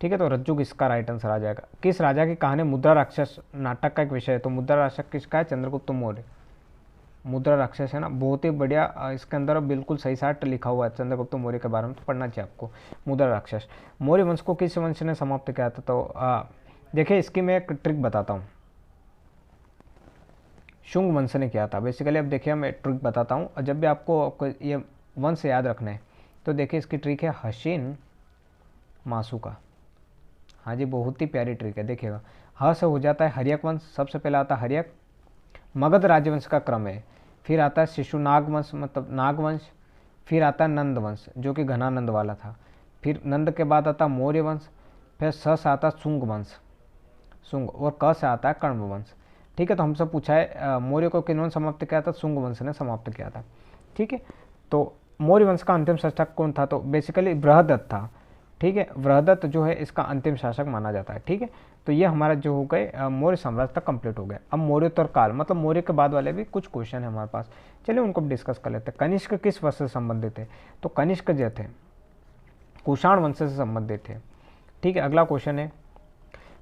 ठीक है, तो रज्जुक इसका राइट आंसर आ जाएगा। किस राजा की कहानी मुद्रा राक्षस नाटक का एक विषय है? तो मुद्रा राक्षस किसका है? चंद्रगुप्त मौर्य। मुद्रा राक्षस है ना, बहुत ही बढ़िया। इसके अंदर बिल्कुल सही साट लिखा हुआ है चंद्रगुप्त मौर्य के बारे में, तो पढ़ना चाहिए आपको। मुद्रा राक्षस। मौर्य वंश को किस वंश ने समाप्त किया था? तो देखिए इसकी मैं एक ट्रिक बताता हूँ, शुंग वंश ने किया था। बेसिकली अब देखिए मैं ट्रिक बताता हूँ, और जब भी आपको ये वंश याद रखना है तो देखिए इसकी ट्रिक है हसीन मासूका। हाँ जी, बहुत ही प्यारी ट्रिक है। देखिएगा, ह से हो जाता है हर्यक वंश, सबसे पहले आता है हर्यक। मगध राजवंश का क्रम है, फिर आता है शिशुनाग वंश मतलब नागवंश, फिर आता है नंद वंश जो कि घनानंद वाला था, फिर नंद के बाद आता मौर्य वंश, फिर स से आता सुंग वंश, सुंग, और क से आता है कण्व वंश। ठीक है, तो हमसे पूछा है मौर्य को किन्होंने समाप्त किया था? सुंग वंश ने समाप्त किया था। ठीक है, तो मौर्य वंश का अंतिम शासक कौन था? तो बेसिकली बृहदत्त था। ठीक है, बृहदत्त जो है इसका अंतिम शासक माना जाता है। ठीक है, तो ये हमारा जो हो गए मौर्य साम्राज्य तक कंप्लीट हो गया। अब मौर्योत्तर काल मतलब मौर्य के बाद वाले भी कुछ क्वेश्चन है हमारे पास, चलिए उनको डिस्कस कर लेते हैं। कनिष्क किस वंश से संबंधित थे? तो कनिष्क जो थे कुषाण वंश से संबंधित थे। ठीक है, अगला क्वेश्चन है,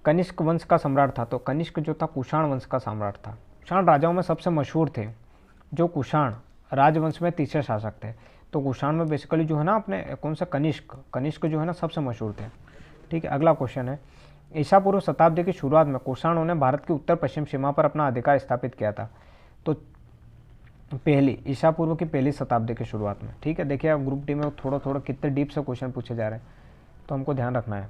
कनिष्क वंश का सम्राट था। तो कनिष्क जो था कुषाण वंश का सम्राट था। कुषाण राजाओं में सबसे मशहूर थे जो कुषाण राजवंश में तीसरे शासक थे। तो कुषाण में बेसिकली जो है ना अपने कौन सा कनिष्क जो है ना सबसे मशहूर थे। ठीक है, अगला क्वेश्चन है, ईसा पूर्व शताब्दी की शुरुआत में कुषाणों ने भारत की उत्तर पश्चिम सीमा पर अपना अधिकार स्थापित किया था। तो पहली ईसा पूर्व की पहली शताब्दी की शुरुआत में। ठीक है, देखिए आप ग्रुप डी में थोड़ा थोड़ा कितने डीप से क्वेश्चन पूछे जा रहे हैं, तो हमको ध्यान रखना है।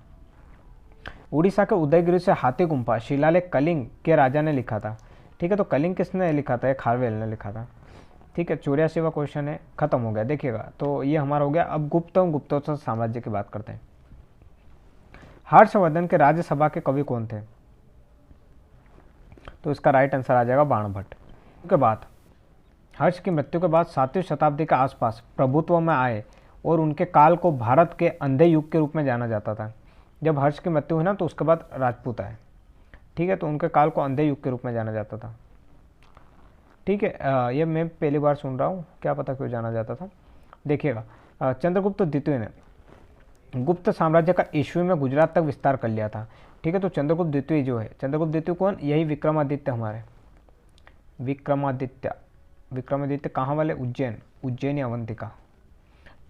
उड़ीसा के उदयगिरि से हाथी गुम्फा शिलालेख कलिंग के राजा ने लिखा था। ठीक है, तो कलिंग किसने लिखा था? खारवेल ने लिखा था। ठीक है, 84वां क्वेश्चन है, खत्म हो गया। देखिएगा, तो ये हमारा हो गया। अब गुप्तोत्तर साम्राज्य की बात करते हैं। हर्षवर्धन के राज्यसभा के कवि कौन थे? तो इसका राइट आंसर आ जाएगा बाणभट्ट। के बाद हर्ष की मृत्यु के बाद 7वीं शताब्दी के आसपास प्रभुत्व में आए और उनके काल को भारत के अंधे युग के रूप में जाना जाता था। जब हर्ष की मृत्यु हुई ना तो उसके बाद राजपूत आए। ठीक है, तो उनके काल को अंधे युग के रूप में जाना जाता था। ठीक है, ये मैं पहली बार सुन रहा हूँ, क्या पता क्यों जाना जाता था। देखिएगा, चंद्रगुप्त द्वितीय ने गुप्त साम्राज्य का ईस्वी में गुजरात तक विस्तार कर लिया था। ठीक है, तो चंद्रगुप्त द्वितीय जो है, चंद्रगुप्त द्वितीय कौन, यही विक्रमादित्य हमारे, विक्रमादित्य। विक्रमादित्य कहाँ वाले, उज्जैन, उज्जैन या अवंतिका।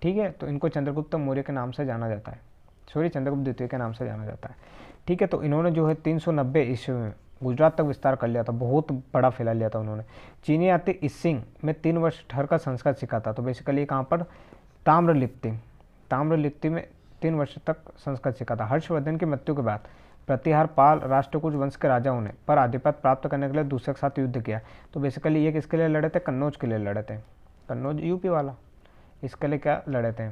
ठीक है, तो इनको चंद्रगुप्त मौर्य के नाम से जाना जाता है, सॉरी चंद्रगुप्त द्वितीय के नाम से जाना जाता है। ठीक है, तो इन्होंने जो है 390 ईस्वी में गुजरात तक विस्तार कर लिया था, बहुत बड़ा फैला लिया था उन्होंने। चीनी यात्री इसिंग में 3 वर्ष ठहर का संस्कृत सीखा था। तो बेसिकली कहाँ पर, ताम्रलिप्ति, ताम्रलिप्ति में 3 वर्ष तक संस्कृत सीखा था। हर्षवर्धन की मृत्यु के बाद प्रतिहार पाल राष्ट्रकूट वंश के राजाओं ने पर आधिपत्य प्राप्त करने के लिए दूसरे के साथ युद्ध किया। तो बेसिकली ये किसके लिए लड़े थे, कन्नौज के लिए लड़े थे, कन्नौज यूपी वाला, इसके लिए क्या लड़े थे।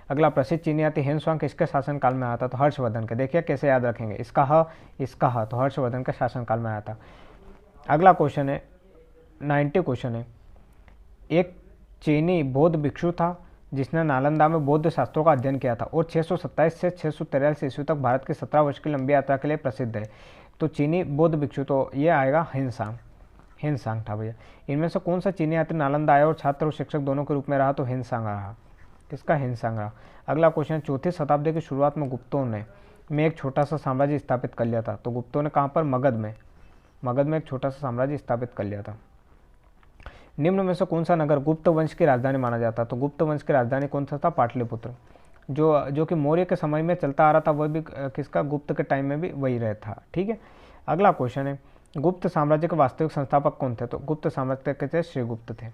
अगला प्रसिद्ध चीनी यात्री हेनसुआंग किसके शासनकाल में आया था, तो हर्षवर्धन के। देखिए कैसे याद रखेंगे, इसका ह तो हर्षवर्धन के शासनकाल में आया था। अगला क्वेश्चन है 90 क्वेश्चन है, एक चीनी बौद्ध भिक्षु था जिसने नालंदा में बौद्ध शास्त्रों का अध्ययन किया था और 627 से 643 ईस्वी तक भारत की 17 वर्ष की लंबी यात्रा के लिए प्रसिद्ध है। तो चीनी बौद्ध भिक्षु, तो ये आएगा हेनसांग, हेनसांग था भैया। इनमें से कौन सा चीनी यात्री नालंदा आया और छात्र और शिक्षक दोनों के रूप में रहा, तो हेनसांग रहा, किसका, हेनसांग रहा। अगला क्वेश्चन, 4वीं शताब्दी की शुरुआत में गुप्तों ने में एक छोटा सा साम्राज्य स्थापित कर लिया था। तो गुप्तों ने कहाँ पर, मगध में, मगध में एक छोटा सा साम्राज्य स्थापित कर लिया था। निम्न में से कौन सा नगर गुप्त वंश की राजधानी माना जाता है, तो गुप्त वंश की राजधानी कौन सा था, पाटलिपुत्र, जो कि मौर्य के समय में चलता आ रहा था, वह भी किसका, गुप्त के टाइम में भी वही रहा था। ठीक है, अगला क्वेश्चन है, गुप्त साम्राज्य के वास्तविक संस्थापक कौन थे, तो गुप्त साम्राज्य के थे श्रीगुप्त थे।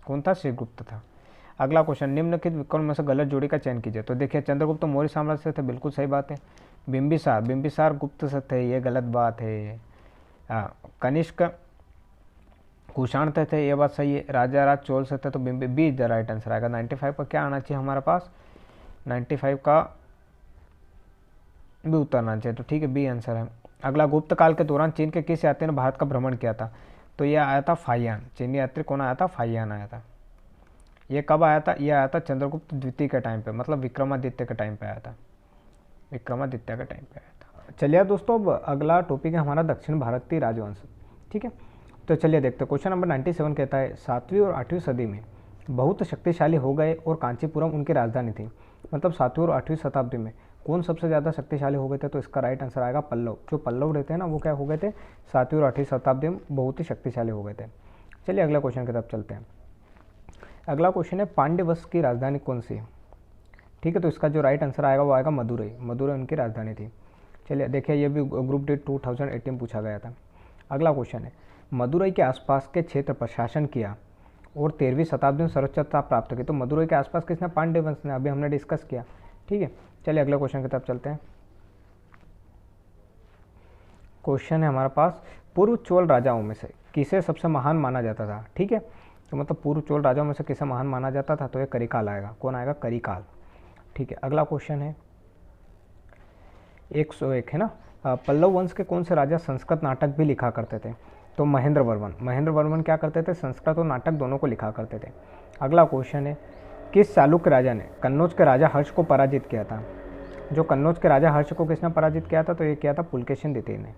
कौन था, श्रीगुप्त था। अगला क्वेश्चन, निम्नलिखित विकल्प में से गलत जोड़ी का चयन कीजिए। तो देखिए चंद्रगुप्त मौर्य साम्राज्य से थे, बिल्कुल सही बात है। बिंबिसार, बिंबिसार गुप्त से थे, ये गलत बात है। कनिष्क कुषाण थे, ये बात सही है। राजा राज चोल से थे, तो बी द राइट आंसर आएगा। 95 का क्या आना चाहिए हमारे पास, 95 का भी उत्तर आना चाहिए, तो ठीक है बी आंसर है। अगला, गुप्त काल के दौरान चीन के किस यात्री ने भारत का भ्रमण किया था, तो ये आया था फाहियान, चीनी यात्री कौन आया था, फाहियान आया था। ये कब आया था, ये आया था चंद्रगुप्त द्वितीय के टाइम पे, मतलब विक्रमादित्य के टाइम पे आया था, विक्रमादित्य के टाइम पे आया था। चलिए दोस्तों, अब अगला टॉपिक है हमारा दक्षिण भारतीय राजवंश। ठीक है, तो चलिए देखते हैं। क्वेश्चन नंबर 97 कहता है, 7वीं और 8वीं सदी में बहुत शक्तिशाली हो गए और कांचीपुरम उनकी राजधानी थी। मतलब 7वीं और 8वीं शताब्दी में कौन सबसे ज़्यादा शक्तिशाली हो गए थे, तो इसका राइट आंसर आएगा पल्लव। जो पल्लव रहते हैं ना, वो क्या हो गए थे, 7वीं और 8वीं शताब्दी में बहुत ही शक्तिशाली हो गए थे। चलिए अगला क्वेश्चन की तरफ चलते हैं। अगला क्वेश्चन है, पांड्य वंश की राजधानी कौन सी है। ठीक है, तो इसका जो राइट आंसर आएगा वो आएगा मदुरई, मदुरई उनकी राजधानी थी। चलिए देखिए, ये भी ग्रुप डी 2018 पूछा गया था। अगला क्वेश्चन है, मदुरई के आसपास के क्षेत्र पर शासन किया और 13वीं शताब्दी में सर्वोच्चता प्राप्त की। तो मदुरई के आसपास किसने, पांड्य वंश ने, अभी हमने डिस्कस किया। ठीक है, चलिए अगले क्वेश्चन की तरफ चलते हैं। क्वेश्चन है हमारे पास, पूर्व चोल राजाओं में से किसे सबसे महान माना जाता था। ठीक है, तो मतलब पूर्व चोल राजाओं में से किसे महान माना जाता था, तो ये करिकाल आएगा। कौन आएगा, करिकाल। ठीक है, अगला क्वेश्चन है 101 है ना, पल्लव वंश के कौन से राजा संस्कृत नाटक भी लिखा करते थे, तो महेंद्र वर्मन। महेंद्र वर्मन क्या करते थे, संस्कृत और नाटक दोनों को लिखा करते थे। अगला क्वेश्चन है, किस चालुक्य राजा ने कन्नौज के राजा हर्ष को पराजित किया था। जो कन्नौज के राजा हर्ष को किसने पराजित किया था, तो ये किया था पुलकेशिन द्वितीय ने।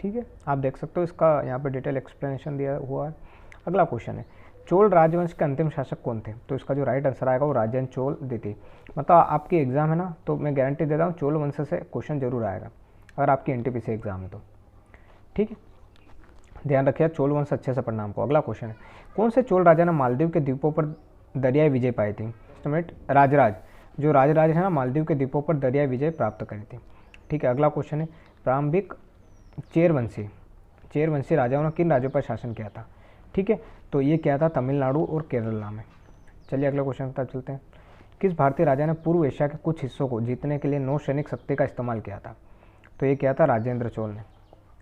ठीक है, आप देख सकते हो, इसका यहाँ पे डिटेल एक्सप्लेनेशन दिया हुआ है। अगला क्वेश्चन है, चोल राजवंश के अंतिम शासक कौन थे, तो इसका जो राइट आंसर आएगा वो राजेंद्र चोल द्वितीय। मतलब आपकी एग्जाम है ना, तो मैं गारंटी देता हूँ चोल वंश से क्वेश्चन जरूर आएगा, अगर आपकी एनटीपीसी एग्जाम है तो। ठीक है, ध्यान रखिए, चोल वंश अच्छे से पढ़ना हमको। अगला क्वेश्चन है, कौन से चोल राजा ने मालदीव के द्वीपों पर दरियाई विजय पाई थी। राजराज, जो राजराज है ना, मालदीव के द्वीपों पर दरियाई विजय प्राप्त करी थी। ठीक है, अगला क्वेश्चन है, प्रारंभिक चेरवंशी राजाओं ने किन राज्यों पर शासन किया था। ठीक है, तो ये क्या था, तमिलनाडु और केरला में। चलिए अगले क्वेश्चन की तरफ चलते हैं। किस भारतीय राजा ने पूर्व एशिया के कुछ हिस्सों को जीतने के लिए नौसैनिक शक्ति का इस्तेमाल किया था, तो ये क्या था, राजेंद्र चोल ने।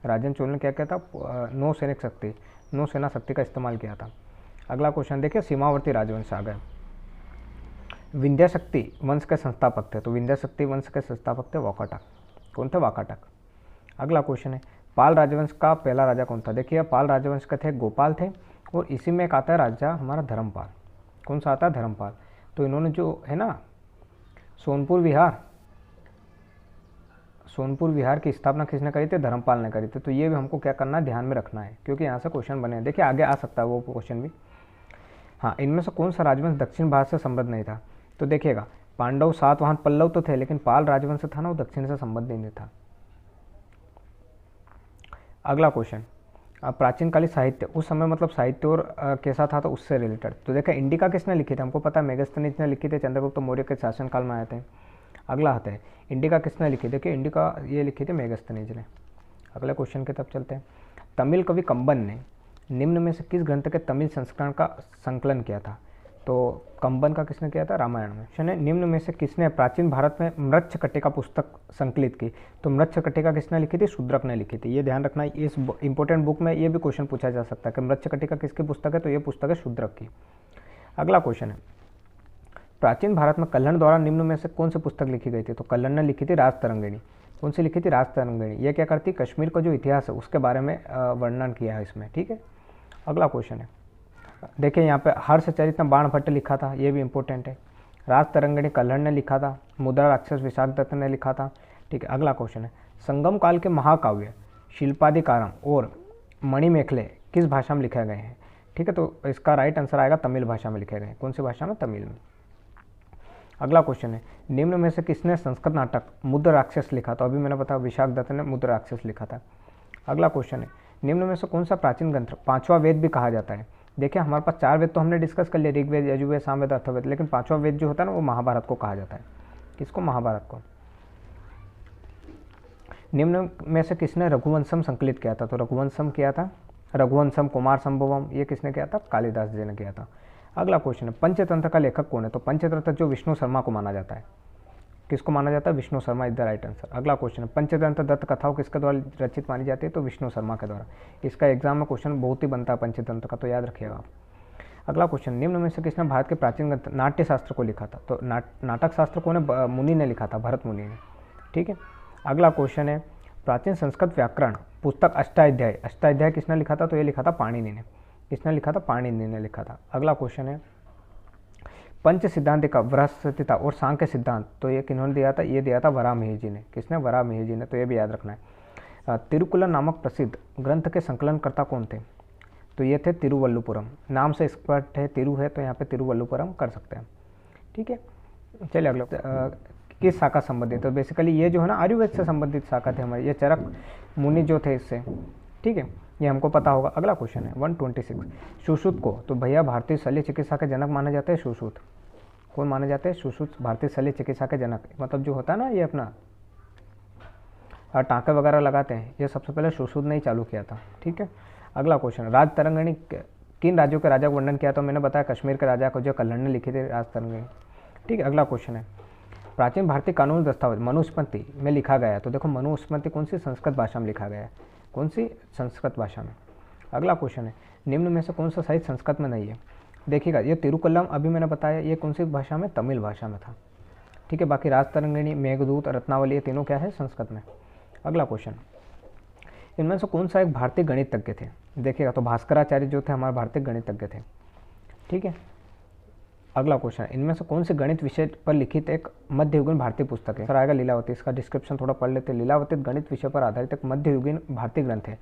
राजेंद्र चोल ने क्या किया था, नौसेना शक्ति का इस्तेमाल किया था। अगला क्वेश्चन देखिए, सीमावर्ती राजवंश आ गए। विंध्या शक्ति वंश के संस्थापक थे, तो विंध्या शक्ति वंश के संस्थापक थे वाकाटक। कौन थे, वाकाटक। अगला क्वेश्चन है, पाल राजवंश का पहला राजा कौन था। देखिए, पाल राजवंश के थे गोपाल थे, और इसी में एक आता है राजा हमारा धर्मपाल। कौन सा आता है, धर्मपाल। तो इन्होंने जो है ना सोनपुर विहार की स्थापना किसने करी थी, धर्मपाल ने करी थी। तो ये भी हमको क्या करना है, ध्यान में रखना है, क्योंकि यहाँ से क्वेश्चन बने हैं। देखिए आगे आ सकता है वो क्वेश्चन भी। हाँ, इनमें से कौन सा राजवंश दक्षिण भारत से समृद्ध नहीं था, तो देखिएगा पांडव सातवाहन पल्लव तो थे, लेकिन पाल राजवंश था ना, वो दक्षिण से संबंधित नहीं था। अगला क्वेश्चन, प्राचीन कालीन साहित्य, उस समय मतलब साहित्य और कैसा था, तो उससे रिलेटेड। तो देखा इंडिका किसने लिखी थी, हमको पता है मेगास्थनीज ने लिखी थी, चंद्रगुप्त मौर्य के शासनकाल में आए थे। अगला आता है इंडिका किसने लिखी, देखिए इंडिका ये लिखी थी मेगास्थनीज ने। अगले क्वेश्चन की तरफ चलते हैं। तमिल कवि कंबन ने निम्न में से किस ग्रंथ के तमिल संस्करण का संकलन किया था, तो कंबन का किसने किया था, रामायण में। शने निम्न में से किसने प्राचीन भारत में मृच्छकटिका पुस्तक संकलित की, तो मृच्छकटिका किसने लिखी थी, शूद्रक ने लिखी थी। ये ध्यान रखना, इस इंपॉर्टेंट बुक में ये भी क्वेश्चन पूछा जा सकता है कि मृच्छकटिका किसकी पुस्तक है, तो ये पुस्तक है शूद्रक की। अगला क्वेश्चन है, प्राचीन भारत में कल्हण द्वारा निम्न में से कौन सी पुस्तक लिखी गई थी, तो कल्हण ने लिखी थी राजतरंगिणी। कौन सी लिखी थी, राजतरंगिणी। ये क्या करती, कश्मीर का जो इतिहास है उसके बारे में वर्णन किया है इसमें, ठीक है। अगला क्वेश्चन है, देखिए यहाँ पे हर्षचरित में बाणभट्ट लिखा था, ये भी इंपॉर्टेंट है। राजतरंगिणी कल्हण ने लिखा था, मुद्रा राक्षस विशाखदत्त ने लिखा था, ठीक है। अगला क्वेश्चन है, संगम काल के महाकाव्य शिल्पादिकारम और मणिमेखले किस भाषा में लिखे गए हैं, ठीक है। तो इसका राइट आंसर आएगा तमिल भाषा में लिखे गए हैं। कौन सी भाषा में, तमिल में। अगला क्वेश्चन है, निम्न में से किसने संस्कृत नाटक मुद्रा राक्षस लिखा, तो अभी मैंने बताया विशाखदत्त ने मुद्रा राक्षस लिखा था। अगला क्वेश्चन है, निम्न में से कौन सा प्राचीन ग्रंथ पांचवा वेद भी कहा जाता है। देखिए हमारे पास 4 वेद तो हमने डिस्कस कर लिए, ऋग्वेद, यजुर्वेद, सामवेद, अथर्ववेद, लेकिन पांचवा वेद जो होता है ना, वो महाभारत को कहा जाता है। किसको, महाभारत को। निम्न में से किसने रघुवंशम संकलित किया था, तो रघुवंशम किया था, रघुवंशम, कुमार संभवम, ये किसने किया था, कालिदास जी ने किया था। अगला क्वेश्चन है, पंचतंत्र का लेखक कौन है, तो पंचतंत्र जो विष्णु शर्मा को माना जाता है। किसको माना जाता है, Vishnu Sharma is the right answer. अगला क्वेश्चन है, पंचतंत्र दत्त कथाओं किसके द्वारा रचित मानी जाती है, तो विष्णु शर्मा के द्वारा। इसका एग्जाम में क्वेश्चन बहुत ही बनता है पंचतंत्र का, तो याद रखिएगा आप। अगला क्वेश्चन, निम्न में से किसने भारत के प्राचीन ग्रंथ नाट्य शास्त्र को लिखा था, तो नाटक शास्त्र कौन है, मुनि ने लिखा था, भरत मुनि ने, ठीक है। अगला क्वेश्चन है, प्राचीन संस्कृत व्याकरण पुस्तक अष्टाध्यायी, अष्टाध्याय किसने लिखा था, तो ये लिखा था पाणिनि ने। किसने लिखा था, पाणिनि ने लिखा था। अगला क्वेश्चन है, पंच सिद्धांत का बृहस्पतिता और सांख्य सिद्धांत, तो ये किन्होंने दिया था, ये दिया था वराहमिहिर जी ने। किसने, वराहमिहिर जी ने, तो ये भी याद रखना है। तिरुकुलम नामक प्रसिद्ध ग्रंथ के संकलनकर्ता कौन थे, तो ये थे तिरुवल्लुपुरम। नाम से एक्सपर्ट है, तिरु है, तो यहाँ पे तिरुवल्लुपुरम कर सकते हैं, ठीक है। चलिए अगला, किस शाखा संबंधित, तो बेसिकली ये जो है ना आयुर्वेद से संबंधित शाखा थे हमारे, ये चरक मुनि जो थे इससे, ठीक है, ये हमको पता होगा। अगला क्वेश्चन है 126, सुश्रुत को, तो भैया भारतीय शल्य चिकित्सा के जनक माना जाता है सुश्रुत। कौन माने जाते हैं, सुश्रुत भारतीय शल्य चिकित्सा के जनक, मतलब जो होता है ना ये अपना टाँके वगैरह लगाते हैं, ये सबसे पहले सुश्रुत ने ही चालू किया था, ठीक है। अगला क्वेश्चन, राजतरंगिणी किन राज्यों के राजा का वर्णन किया, तो मैंने बताया कश्मीर के राजा को, जो कल्हण ने लिखी थी राजतरंगिणी, ठीक है। अगला क्वेश्चन है, प्राचीन भारतीय कानूनी दस्तावेज मनुस्मृति में लिखा गया है, तो देखो मनुस्मृति कौन सी, संस्कृत भाषा में लिखा गया है। कौन सी, संस्कृत भाषा में। अगला क्वेश्चन है, निम्न में से कौन सा साहित्य संस्कृत में नहीं है, देखिएगा ये तिरुकुल्लम अभी मैंने बताया, ये कौन सी भाषा में, तमिल भाषा में था, ठीक है। बाकी राजतरंगिणी, मेघदूत, रत्नावली, ये तीनों क्या है, संस्कृत में। अगला क्वेश्चन, इनमें से कौन सा एक भारतीय गणितज्ञ थे, देखिएगा तो भास्कराचार्य जो थे हमारे भारतीय गणितज्ञ थे, ठीक है। अगला क्वेश्चन, इनमें से कौन सी गणित विषय पर लिखित एक मध्ययुगीन भारतीय पुस्तक है, सर आएगा लीलावती। इसका डिस्क्रिप्शन थोड़ा पढ़ लेते हैं। लीलावती गणित विषय पर आधारित एक मध्ययुगीन भारतीय ग्रंथ है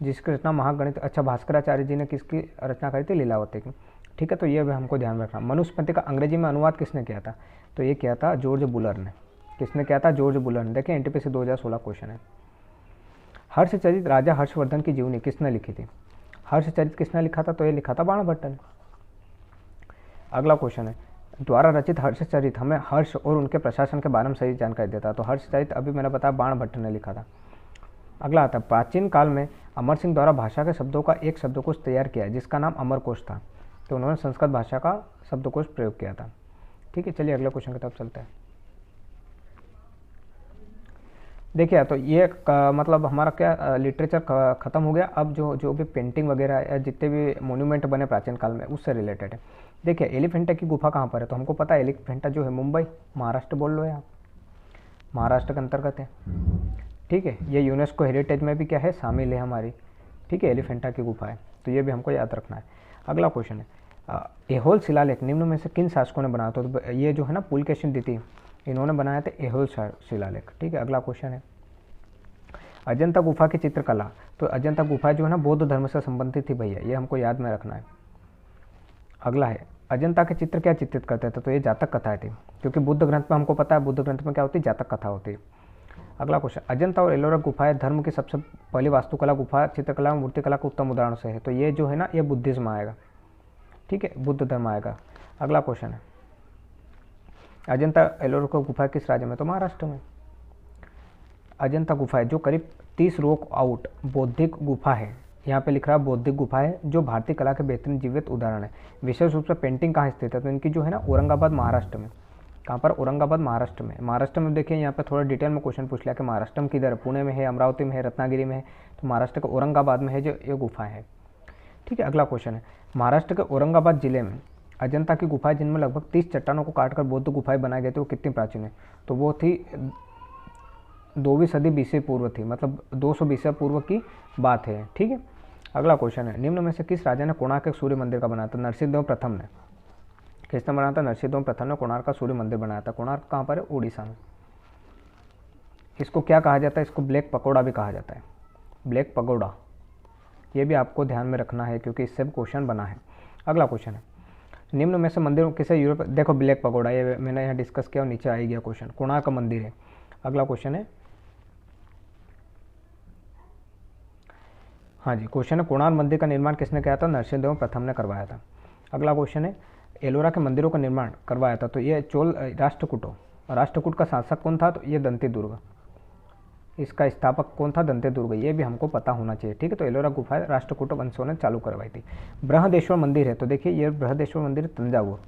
जिसकी रचना महागणित, अच्छा भास्कराचार्य जी ने किसकी रचना करी थी, लीलावती की, ठीक है। तो ये भी हमको ध्यान रखना। मनुस्मृति का अंग्रेजी में अनुवाद किसने किया था, तो ये किया था जॉर्ज बुलर ने। किसने किया था, जॉर्ज बुलर ने। देखिए एनटीपीसी 2016 क्वेश्चन है, हर्षचरित राजा हर्षवर्धन की जीवनी किसने लिखी थी, हर्षचरित किसने लिखा था, तो ये लिखा था बाणभट्ट ने। अगला क्वेश्चन है, द्वारा रचित हर्षचरित हमें हर्ष और उनके प्रशासन के बारे में सही जानकारी देता है, तो हर्षचरित अभी मैंने बताया बाणभट्ट ने लिखा था। अगला आता है, प्राचीन काल में अमर सिंह द्वारा भाषा के शब्दों का एक शब्दकोश तैयार किया जिसका नाम अमरकोश था, तो उन्होंने संस्कृत भाषा का शब्दकोश प्रयोग किया था, ठीक है। चलिए अगले क्वेश्चन की तरफ चलते हैं। देखिए तो ये मतलब हमारा क्या लिटरेचर ख़त्म हो गया। अब जो भी पेंटिंग वगैरह या जितने भी मोन्यूमेंट बने प्राचीन काल में उससे रिलेटेड है। देखिए एलिफेंटा की गुफा कहाँ पर है, तो हमको पता है एलिफेंटा जो है मुंबई, महाराष्ट्र बोल लो आप, महाराष्ट्र के अंतर्गत है, ठीक है। ये यूनेस्को हेरिटेज में भी क्या है, शामिल है हमारी, ठीक है। एलिफेंटा की गुफा है, तो ये भी हमको याद रखना है। अगला क्वेश्चन है, एहोल शिलालेख निम्न में से किन शासकों ने बनाया, तो ये जो है ना पुलकेशिन द्वितीय, इन्होंने बनाया था एहोल शिलालेख, ठीक है। अगला क्वेश्चन है, अजंता गुफा की चित्रकला, तो अजंता गुफा जो है ना बौद्ध धर्म से संबंधित थी भैया, ये हमको याद में रखना है। अगला है, अजंता के चित्र क्या चित्रित करते थे, तो ये जातक कथाएं थी, क्योंकि बुद्ध ग्रंथ में हमको पता है बुद्ध ग्रंथ में क्या होती है, जातक कथा होती है। अगला क्वेश्चन, अजंता और एलोरा गुफाएं धर्म की सबसे पहली वास्तुकला, गुफा चित्रकला और मूर्तिकला के उत्तम उदाहरण से है। तो ये जो है ना, ये बुद्धिज्म आएगा, ठीक है, बुद्ध धर्म आएगा। अगला क्वेश्चन है, अजंता एलोरा को गुफा किस राज्य में, तो महाराष्ट्र में। अजंता गुफा जो करीब 30 रोक आउट बौद्धिक गुफा है, यहाँ पे लिख रहा है बौद्धिक गुफा है, जो भारतीय कला के बेहतरीन जीवित उदाहरण है। विशेष रूप से पेंटिंग कहाँ स्थित है, तो इनकी जो है ना औरंगाबाद महाराष्ट्र में। कहाँ पर, औरंगाबाद महाराष्ट्र में। महाराष्ट्र में देखिए यहाँ पे थोड़ा डिटेल में क्वेश्चन पूछ लिया कि महाराष्ट्र में किधर, पुणे में है, अमरावती में है, रत्नागिरी में है, तो महाराष्ट्र के औरंगाबाद में है जो ये गुफा है, ठीक है। अगला क्वेश्चन है, महाराष्ट्र के औरंगाबाद जिले में अजंता की गुफाएं जिनमें लगभग 30 चट्टानों को काटकर बौद्ध गुफाएं बनाई गई थी, वो कितनी प्राचीन है, तो वो थी 2वीं सदी बीसी पूर्व थी, मतलब 200 बीसी पूर्व की बात है, ठीक है। अगला क्वेश्चन है, निम्न में से किस राजा ने कोणार्क के सूर्य मंदिर का बनाया था, नरसिंहदेव प्रथम ने। किसने बनाया था, नरसिंहदेव प्रथम ने कोणार्क का सूर्य मंदिर बनाया था। कोणार्क कहाँ पर है, उड़ीसा में। इसको क्या कहा जाता है, इसको ब्लैक पकोड़ा भी कहा जाता है, ब्लैक पगोड़ा, ये भी आपको ध्यान में रखना है क्योंकि इससे भी क्वेश्चन बना है। अगला क्वेश्चन है, निम्न में से मंदिर किसे यूरोप, देखो ब्लैक पगोड़ा ये मैंने यहाँ डिस्कस किया और नीचे आ गया क्वेश्चन, कोणार्क का मंदिर है। अगला क्वेश्चन है, हाँ जी, क्वेश्चन है कोणार्क मंदिर का निर्माण किसने किया था, नरसिंहदेव प्रथम ने करवाया था। अगला क्वेश्चन है, एलोरा के मंदिरों का निर्माण करवाया था, तो ये चोल राष्ट्रकूटों, राष्ट्रकूट का शासक कौन था, तो ये दंती दुर्ग, इसका स्थापक कौन था, दंते दुर्ग, ये भी हमको पता होना चाहिए, ठीक है। तो एलोरा गुफा राष्ट्रकूट वंशों ने चालू करवाई थी। बृहदेश्वर मंदिर है, तो देखिए ये बृहदेश्वर मंदिर तंजावुर,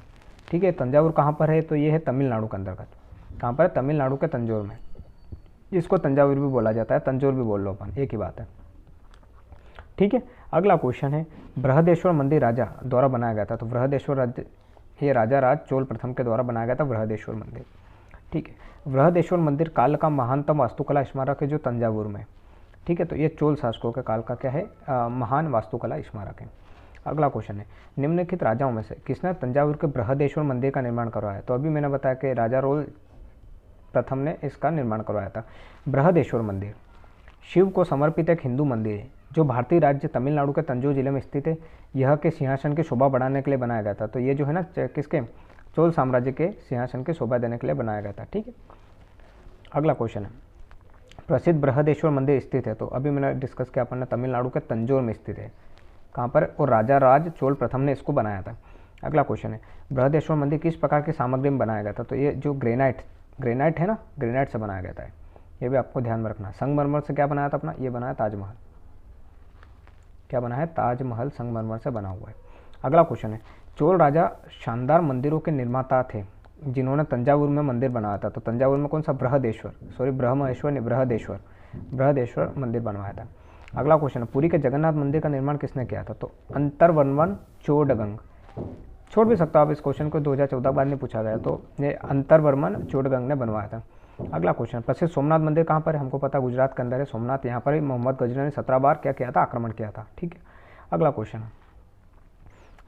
ठीक है। तंजावुर कहाँ पर है, तो ये है तमिलनाडु के अंतर्गत। कहाँ पर है, तमिलनाडु के तंजौर में। इसको तंजावुर भी बोला जाता है, तंजौर भी बोल लो अपन, एक ही बात है, ठीक है। अगला क्वेश्चन है, बृहदेश्वर मंदिर राजा द्वारा बनाया गया था, तो बृहदेश्वर राज्य ये राजा राज चोल प्रथम के द्वारा बनाया गया था बृहदेश्वर मंदिर, ठीक है। बृहदेश्वर मंदिर काल का महानतम वास्तुकला स्मारक है जो तंजावुर में, ठीक है। तो ये चोल शासकों के काल का क्या है, महान वास्तुकला स्मारक है। अगला क्वेश्चन है, निम्नलिखित राजाओं में से किसने तंजावुर के बृहदेश्वर मंदिर का निर्माण करवाया, तो अभी मैंने बताया कि राजा रोल प्रथम ने इसका निर्माण करवाया था। बृहदेश्वर मंदिर शिव को समर्पित एक हिंदू मंदिर है जो भारतीय राज्य तमिलनाडु के तंजौर जिले में स्थित है। यह के सिंहासन की शोभा बढ़ाने के लिए बनाया गया था, तो ये जो है ना किसके, चोल साम्राज्य के सिंहासन की शोभा देने के लिए बनाया गया था, ठीक है। अगला क्वेश्चन है, प्रसिद्ध बृहदेश्वर मंदिर स्थित है, तो अभी मैंने डिस्कस किया अपन ने तमिलनाडु के तंजौर में स्थित है। कहाँ पर, और राजा राज चोल प्रथम ने इसको बनाया था। अगला क्वेश्चन है, बृहदेश्वर मंदिर किस प्रकार की सामग्री में बनाया गया था, तो ये जो ग्रेनाइट है ना, ग्रेनाइट से बनाया गया था, ये भी आपको ध्यान में रखना। संगमरमर से क्या बनाया था अपना, ये बनाया ताजमहल, क्या बना है, ताजमहल संगमरमर से बना हुआ है। अगला क्वेश्चन है, चोल राजा शानदार मंदिरों के निर्माता थे जिन्होंने तंजावुर में मंदिर बनाया था, तो तंजावुर में कौन सा, बृहदेश्वर मंदिर बनवाया था। अगला क्वेश्चन है, पुरी के जगन्नाथ मंदिर का निर्माण किसने किया था, तो अंतरवर्मन चोडगंग, छोड़ भी सकता हूँ आप इस क्वेश्चन को, 2014 बाद नहीं पूछा गया, तो ये अंतरवर्मन चोडगंग ने बनवाया था। अगला क्वेश्चन, प्रसिद्ध सोमनाथ मंदिर कहाँ पर है, हमको पता गुजरात के अंदर है सोमनाथ, यहाँ पर ही मोहम्मद गजनी ने 17 बार क्या किया था, आक्रमण किया था, ठीक है। अगला क्वेश्चन,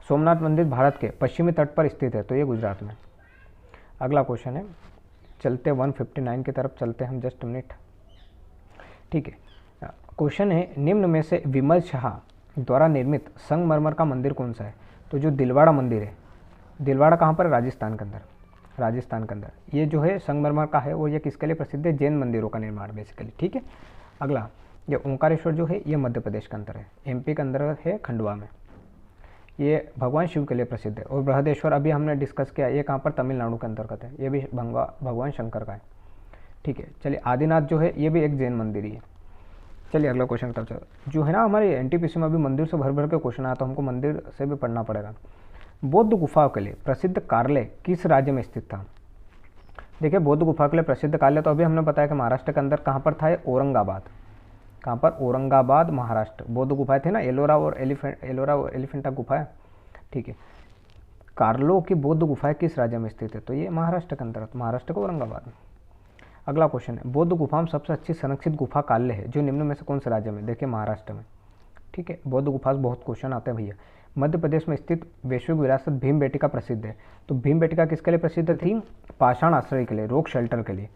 सोमनाथ मंदिर भारत के पश्चिमी तट पर स्थित है, तो ये गुजरात में। अगला क्वेश्चन है, चलते 159 की तरफ चलते हैं हम, जस्ट मिनट, ठीक है। क्वेश्चन है, निम्न में से विमल शाह द्वारा निर्मित संगमरमर का मंदिर कौन सा है, तो जो दिलवाड़ा मंदिर है, दिलवाड़ा कहाँ पर, राजस्थान के अंदर, ये जो है संगमरमर का है, और ये किसके लिए प्रसिद्ध है, जैन मंदिरों का निर्माण बेसिकली, ठीक है। अगला, ये ओंकारेश्वर जो है ये मध्य प्रदेश के अंदर है, एमपी के अंदर है, खंडवा में, ये भगवान शिव के लिए प्रसिद्ध है। और बृहदेश्वर अभी हमने डिस्कस किया, ये कहाँ पर, तमिलनाडु के अंतर्गत है, ये भी भगवान शंकर का है, ठीक है। चलिए, आदिनाथ जो है ये भी एक जैन मंदिर ही है। चलिए अगला क्वेश्चन की तरफ चलो, जो है ना हमारे एनटीपीसी में अभी मंदिर से भर भर के क्वेश्चन आया, तो हमको मंदिर से भी पढ़ना पड़ेगा। बौद्ध गुफाओं के लिए प्रसिद्ध कार्ले किस राज्य में स्थित था, देखिए बौद्ध गुफा के लिए प्रसिद्ध कार्ले, तो अभी हमने बताया कि महाराष्ट्र के अंदर कहाँ पर था, औरंगाबाद, कहाँ पर, औरंगाबाद महाराष्ट्र। बौद्ध गुफाएं थे ना, एलोरा और एलिफेंटा गुफा है, ठीक है। कार्लो की बौद्ध गुफाएं किस राज्य में स्थित है, तो ये महाराष्ट्र के अंतर्गत, महाराष्ट्र को औरंगाबाद में। अगला क्वेश्चन है, बौद्ध गुफा में सबसे अच्छी संरक्षित गुफा काल्य है जो निम्न में से कौन से राज्य में, देखिए महाराष्ट्र में, ठीक है। बौद्ध गुफा से बहुत क्वेश्चन आते हैं भैया। मध्य प्रदेश में स्थित वैश्विक विरासत भीमबेटका प्रसिद्ध है, तो भीमबेटका किसके लिए प्रसिद्ध थी, पाषाण आश्रय के लिए, रॉक शेल्टर के लिए,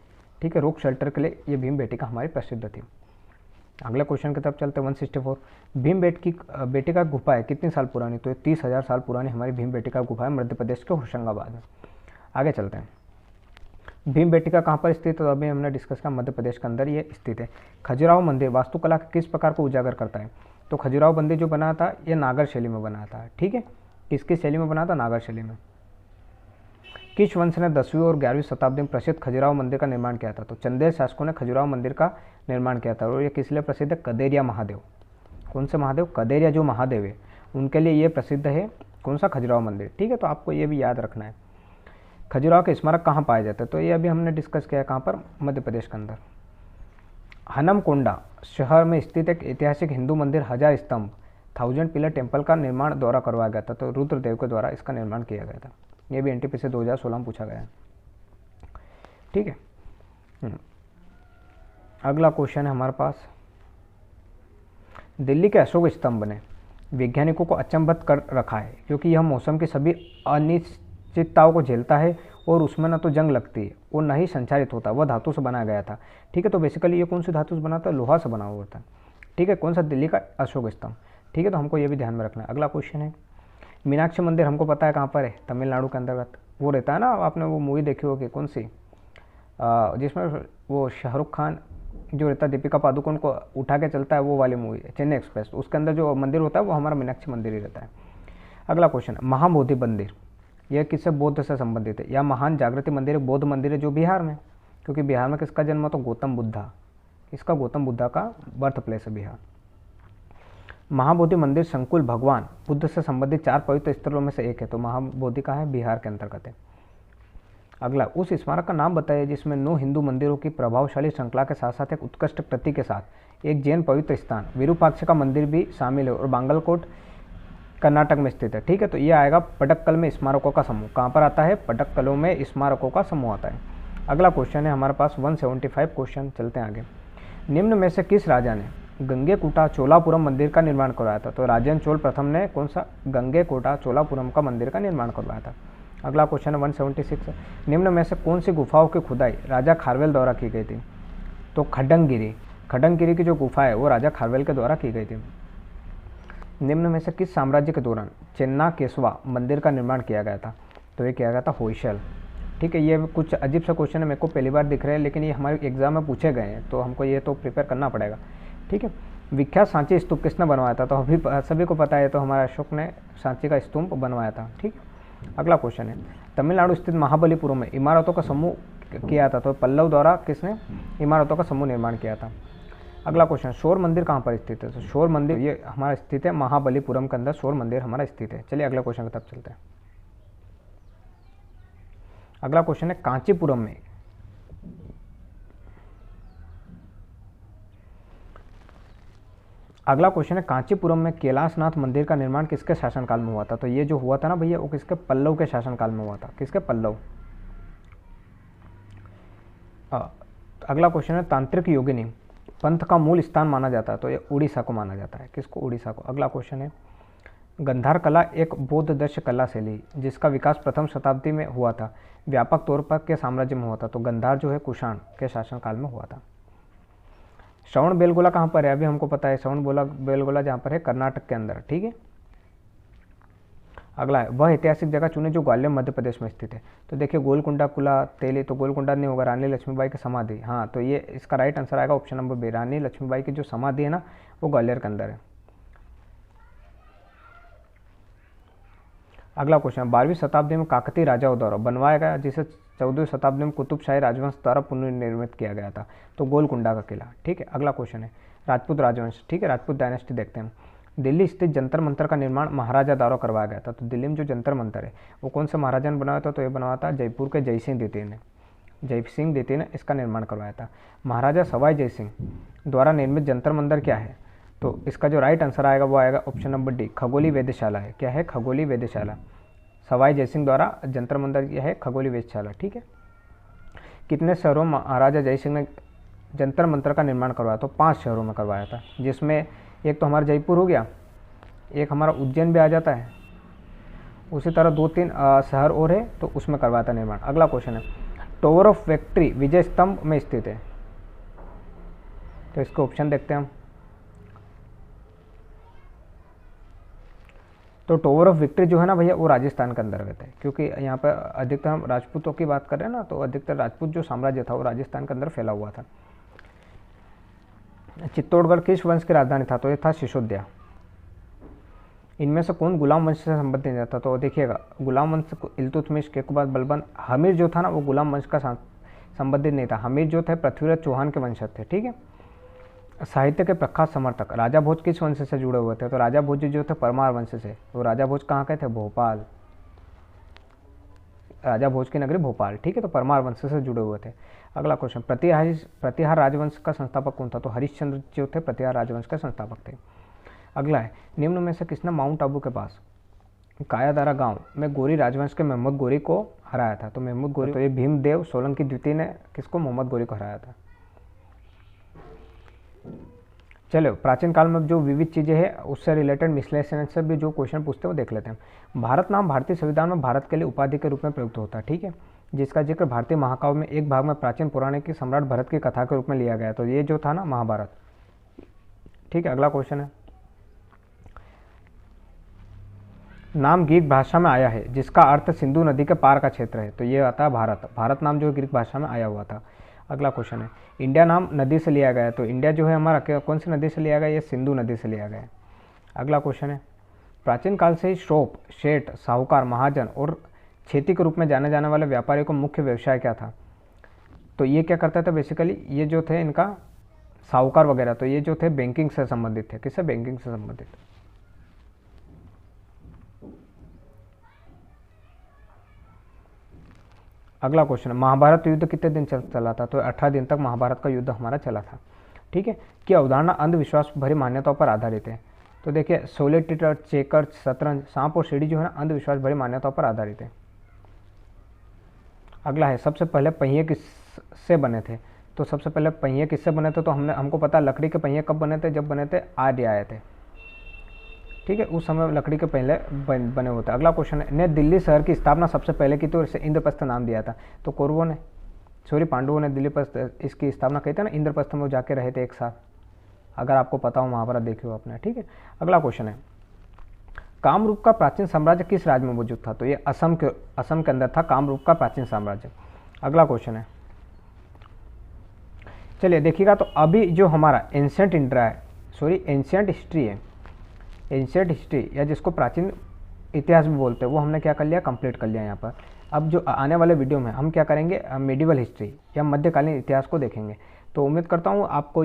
ठीक है, रॉक शेल्टर के लिए ये भीमबेटका हमारी प्रसिद्ध थी। अगले क्वेश्चन की तरफ चलते हैं 164। भीम बेटिका गुफा है कितनी साल पुरानी? तो ये 30,000 साल पुरानी हमारी भीम बेटिका गुफा है मध्य प्रदेश के होशंगाबाद में। आगे चलते हैं। भीम बेटिका कहाँ पर स्थित है? तो अभी हमने डिस्कस किया मध्य प्रदेश के अंदर ये स्थित है। खजुराहो मंदिर वास्तुकला के किस प्रकार को उजागर करता है? तो खजुराहो मंदिर जो बना था ये नागर शैली में बना था। ठीक है, किसकी शैली में बना था? नागर शैली में। किस वंश ने 10वीं और 11वीं शताब्दी में प्रसिद्ध खजुराहो मंदिर का निर्माण किया था? तो चंदेल शासकों ने खजुराहो मंदिर का निर्माण किया था और ये किस लिए प्रसिद्ध है? कदेरिया महादेव। कौन से महादेव? कदेरिया जो महादेव है उनके लिए ये प्रसिद्ध है। कौन सा? खजुराहो मंदिर। ठीक है, तो आपको ये भी याद रखना है। खजुराहो के स्मारक कहाँ पाए जाते हैं? तो ये अभी हमने डिस्कस किया है। कहाँ पर? मध्य प्रदेश के अंदर। हनमकोंडा शहर में स्थित एक ऐतिहासिक हिंदू मंदिर 1000 स्तंभ 1000 पिलर टेम्पल का निर्माण द्वारा करवाया गया था। तो रुद्रदेव के द्वारा इसका निर्माण किया गया था। ये भी एनटीपीसी 2016 में पूछा गया है। ठीक है, अगला क्वेश्चन है हमारे पास, दिल्ली के अशोक स्तंभ बने वैज्ञानिकों को अचंभित कर रखा है क्योंकि यह मौसम की सभी अनिश्चितताओं को झेलता है और उसमें न तो जंग लगती है और न ही संचारित होता। वह धातु से बनाया गया था। ठीक है, तो बेसिकली ये कौन सी धातु से बना था? लोहा से बना हुआ था। ठीक है, कौन सा? दिल्ली का अशोक स्तंभ। ठीक है, तो हमको ये भी ध्यान में रखना है। अगला क्वेश्चन है, मीनाक्षी मंदिर हमको पता है कहाँ पर है? तमिलनाडु के अंतर्गत। वो रहता है ना, आपने वो मूवी देखी होगी कौन सी, जिसमें वो शाहरुख खान जो रहता है दीपिका पादुकोण को उठा के चलता है, वो वाली मूवी है चेन्नई एक्सप्रेस। उसके अंदर जो मंदिर होता है वो हमारा मीनाक्षी मंदिर ही रहता है। अगला क्वेश्चन, महाबोधि मंदिर यह किससे? बौद्ध से संबंधित है। यह महान जागृति मंदिर एक बौद्ध मंदिर है जो बिहार में, क्योंकि बिहार में किसका जन्म हुआ? तो गौतम बुद्धा। इसका गौतम बुद्धा का बर्थ प्लेस है बिहार। महाबोधि मंदिर संकुल भगवान बुद्ध से संबंधित 4 पवित्र स्थलों में से एक है। तो महाबोधि का है बिहार के अंतर्गत है। अगला, उस स्मारक का नाम बताइए जिसमें 9 हिंदू मंदिरों की प्रभावशाली श्रृंखला के साथ साथ एक उत्कृष्ट प्रतीक के साथ एक जैन पवित्र स्थान विरूपाक्ष का मंदिर भी शामिल है और बांगलकोट कर्नाटक में स्थित है। ठीक है, तो ये आएगा पटक्कल में स्मारकों का समूह। कहाँ पर आता है? पटक्कलों में स्मारकों का समूह आता है। अगला क्वेश्चन है हमारे पास 175 क्वेश्चन। चलते हैं आगे। निम्न में से किस राजा ने गंगेकोटा चोलापुरम मंदिर का निर्माण करवाया था? तो राजेंद्र चोल प्रथम ने कौन सा? गंगेकोटा चोलापुरम का मंदिर का निर्माण करवाया था। अगला क्वेश्चन है 176। निम्न में से कौन सी गुफाओं की खुदाई राजा खारवेल द्वारा की गई थी? तो खडंगिरी की जो गुफा है वो राजा खारवेल के द्वारा की गई थी। निम्न में से किस साम्राज्य के दौरान चेन्नाकेशवा मंदिर का निर्माण किया गया था? तो ये किया गया था होयसल। ठीक है, ये कुछ अजीब सा क्वेश्चन है, मेरे को पहली बार दिख रहे हैं, लेकिन ये हमारे एग्जाम में पूछे गए हैं तो हमको ये तो प्रिपेयर करना पड़ेगा। ठीक है, विख्यात सांची स्तूप किसने बनवाया था? तो अभी सभी को पता है, तो हमारा अशोक ने सांची का स्तूप बनवाया था। ठीक है, अगला क्वेश्चन है, तमिलनाडु स्थित महाबलीपुरम में इमारतों का समूह किया था? तो पल्लव द्वारा किसने इमारतों का समूह निर्माण किया था? अगला क्वेश्चन, शोर मंदिर कहाँ पर स्थित है? तो शोर मंदिर ये हमारा स्थित है महाबलीपुरम के अंदर, शोर मंदिर हमारा स्थित है। चलिए अगला क्वेश्चन की तरफ चलते हैं। अगला क्वेश्चन है, कांचीपुरम में अगला क्वेश्चन है, कांचीपुरम में कैलाशनाथ मंदिर का निर्माण किसके शासनकाल में हुआ था? तो ये जो हुआ था ना भैया, वो किसके? पल्लव के शासनकाल में हुआ था। किसके? पल्लव। अगला क्वेश्चन है, तांत्रिक योगिनी पंथ का मूल स्थान माना जाता है? तो ये उड़ीसा को माना जाता है। किसको? उड़ीसा को। अगला क्वेश्चन है, गंधार कला एक बौद्ध दृश्य कला शैली जिसका विकास प्रथम शताब्दी में हुआ था, व्यापक तौर पर के साम्राज्य में हुआ था? तो गंधार जो है कुषाण के शासनकाल में हुआ था। श्रवण बेलगोला कहाँ पर है? अभी हमको पता है श्रवण बेलगोला जहाँ पर है कर्नाटक के अंदर। ठीक है, अगला है, वह ऐतिहासिक जगह चुने जो ग्वालियर मध्य प्रदेश में स्थित है? तो देखिए गोलकुंडा कुला तेली, तो गोलकुंडा नहीं होगा, रानी लक्ष्मीबाई की समाधि। हाँ, तो ये इसका राइट आंसर आएगा ऑप्शन नंबर बी। रानी लक्ष्मीबाई की जो समाधि है ना वो ग्वालियर के अंदर है। अगला क्वेश्चन, 12वीं शताब्दी में काकतीय राजाओं द्वारा बनवाया गया जिसे 14वीं शताब्दी में कुतुब शाही राजवंश द्वारा पुनर्निर्मित किया गया था? तो गोलकुंडा का किला। ठीक है, अगला क्वेश्चन है, राजपूत राजवंश। ठीक है, राजपूत डायनेस्टी देखते हैं। दिल्ली स्थित जंतर मंतर का निर्माण महाराजा द्वारा करवाया गया था? तो दिल्ली में जो जंतर मंतर है वो कौन से महाराजा ने बनाया था? तो ये बनवाया था जयपुर के जयसिंह द्वितीय ने। जयसिंह द्वितीय ने इसका निर्माण करवाया था। महाराजा सवाई जयसिंह द्वारा निर्मित जंतर मंतर क्या है? तो इसका जो राइट आंसर आएगा वो आएगा ऑप्शन नंबर डी, खगोली वेधशाला है। क्या है? खगोली वेधशाला। सवाई जयसिंह द्वारा जंतर मंतर यह है खगोली वेधशाला। ठीक है, कितने शहरों में महाराजा जयसिंह ने जंतर मंतर का निर्माण करवाया? तो 5 शहरों में करवाया था, जिसमें एक तो हमारा जयपुर हो गया, एक हमारा उज्जैन भी आ जाता है, उसी तरह 2-3 शहर और है तो उसमें करवाया था निर्माण। अगला क्वेश्चन है, टावर ऑफ विक्ट्री विजय स्तंभ में स्थित है? तो इसके ऑप्शन देखते हैं हम। तो टॉवर ऑफ विक्ट्री जो है ना भैया वो राजस्थान के अंतर्गत है, क्योंकि यहाँ पर अधिकतर हम राजपूतों की बात कर रहे हैं ना, तो अधिकतर राजपूत जो साम्राज्य था वो राजस्थान के अंदर फैला हुआ था। चित्तौड़गढ़ किस वंश की राजधानी था? तो ये था सिसोदिया। इनमें से कौन गुलाम वंश से संबंधित नहीं था? तो देखिएगा गुलाम वंश इल्तुतमिश, केकुबाद, बलबन। हमीर जो था ना वो गुलाम वंश का संबंधित नहीं था। हमीर जो थे पृथ्वीराज चौहान के वंशज थे, ठीक है। साहित्य के प्रख्यात समर्थक राजा भोज किस वंश से जुड़े हुए थे? तो राजा भोज जो थे परमार वंश से। तो राजा भोज कहाँ के थे? भोपाल, राजा भोज की नगरी भोपाल, ठीक है। तो परमार वंश से जुड़े हुए थे। अगला क्वेश्चन, प्रतिहार राजवंश का संस्थापक कौन था? तो हरिश्चंद्र जो थे प्रतिहार राजवंश के संस्थापक थे। अगला है, निम्न में से किसने माउंट आबू के पास कायादारा गांव में गोरी राजवंश के मोहम्मद गोरी को हराया था? तो मोहम्मद गोरी, तो ये भीमदेव सोलंकी द्वितीय ने किसको? मोहम्मद गोरी को हराया था। चलो प्राचीन काल में जो विविध चीज़ें हैं उससे रिलेटेड मिसलेनियस से भी जो क्वेश्चन पूछते हैं वो देख लेते हैं। भारत नाम भारतीय संविधान में भारत के लिए उपाधि के रूप में प्रयुक्त होता है, ठीक है, जिसका जिक्र भारतीय महाकाव्य में एक भाग में प्राचीन पुराने की सम्राट भरत की कथा के रूप में लिया गया। तो ये जो था ना महाभारत, ठीक है। अगला क्वेश्चन है, नाम ग्रीक भाषा में आया है जिसका अर्थ सिंधु नदी के पार का क्षेत्र है। तो ये आता है भारत। भारत नाम जो ग्रीक भाषा में आया हुआ था। अगला क्वेश्चन है, इंडिया नाम नदी से लिया गया है। तो इंडिया जो है हमारा कौन सी नदी से लिया गया? ये सिंधु नदी से लिया गया है। अगला क्वेश्चन है, प्राचीन काल से ही श्रोप, शेठ, साहूकार, महाजन और खेती के रूप में जाने जाने वाले व्यापारियों का मुख्य व्यवसाय क्या था? तो ये क्या करता था बेसिकली, ये जो थे इनका साहूकार वगैरह, तो ये जो थे बैंकिंग से संबंधित थे। किससे? बैंकिंग से संबंधित। अगला क्वेश्चन, महाभारत युद्ध कितने दिन चला था? तो 18 दिन तक महाभारत का युद्ध हमारा चला था, ठीक है। कि अवधारणा अंधविश्वास भरी मान्यताओं पर आधारित है। तो देखिए सोलिटेटर, चेकर, शतरंज, सांप और सीढ़ी जो है ना अंधविश्वास भरी मान्यताओं पर आधारित है। अगला है, सबसे पहले पहिए किससे बने थे? तो सबसे पहले पहिए किससे बने थे? तो हमको पता लकड़ी के पहिए कब बने थे? जब बने थे आर्य आए थे, ठीक है, उस समय लकड़ी के पहले बने होते। अगला क्वेश्चन है, ने दिल्ली शहर की स्थापना सबसे पहले की तो इसे इंद्रप्रस्थ नाम दिया था। तो कौरवों ने, सॉरी पांडवों ने दिल्ली पर इसकी स्थापना की थी ना, इंद्रप्रस्थ में वो जाके रहे थे एक साथ, अगर आपको पता हो, महाभारत देखी हो आपने, ठीक है। अगला क्वेश्चन है, कामरूप का प्राचीन साम्राज्य किस राज्य में मौजूद था? तो ये असम के अंदर था कामरूप का प्राचीन साम्राज्य। अगला क्वेश्चन है, चलिए देखिएगा, तो अभी जो हमारा एंशिएंट इंडिया है, सॉरी एंशिएंट हिस्ट्री है, एंशिएंट हिस्ट्री या जिसको प्राचीन इतिहास भी बोलते हैं, वो हमने क्या कर लिया? कंप्लीट कर लिया यहाँ पर। अब जो आने वाले वीडियो में हम क्या करेंगे? मेडिवल हिस्ट्री या मध्यकालीन इतिहास को देखेंगे। तो उम्मीद करता हूँ आपको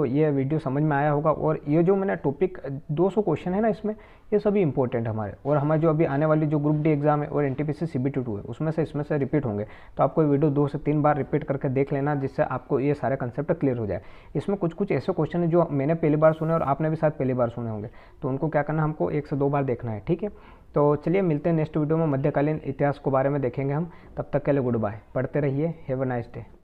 ये वीडियो समझ में आया होगा। और ये जो मैंने टॉपिक 200 क्वेश्चन है ना इसमें, ये सभी इंपॉर्टेंट हमारे, और हमारे जो अभी आने वाली जो ग्रुप डी एग्जाम है और एनटीपीसी CBT 2 है इसमें से रिपीट होंगे। तो आपको वीडियो 2 से 3 बार रिपीट करके देख लेना, जिससे आपको ये सारे कंसेप्ट क्लियर हो जाए। इसमें कुछ ऐसे क्वेश्चन है जो मैंने पहली बार सुने और आपने भी शायद पहली बार सुने होंगे, तो उनको क्या करना, हमको 1 से 2 बार देखना है, ठीक है। तो चलिए मिलते हैं नेक्स्ट वीडियो में, मध्यकालीन इतिहास के बारे में देखेंगे हम। तब तक के लिए गुड बाय, पढ़ते रहिए, हैव अ नाइस डे।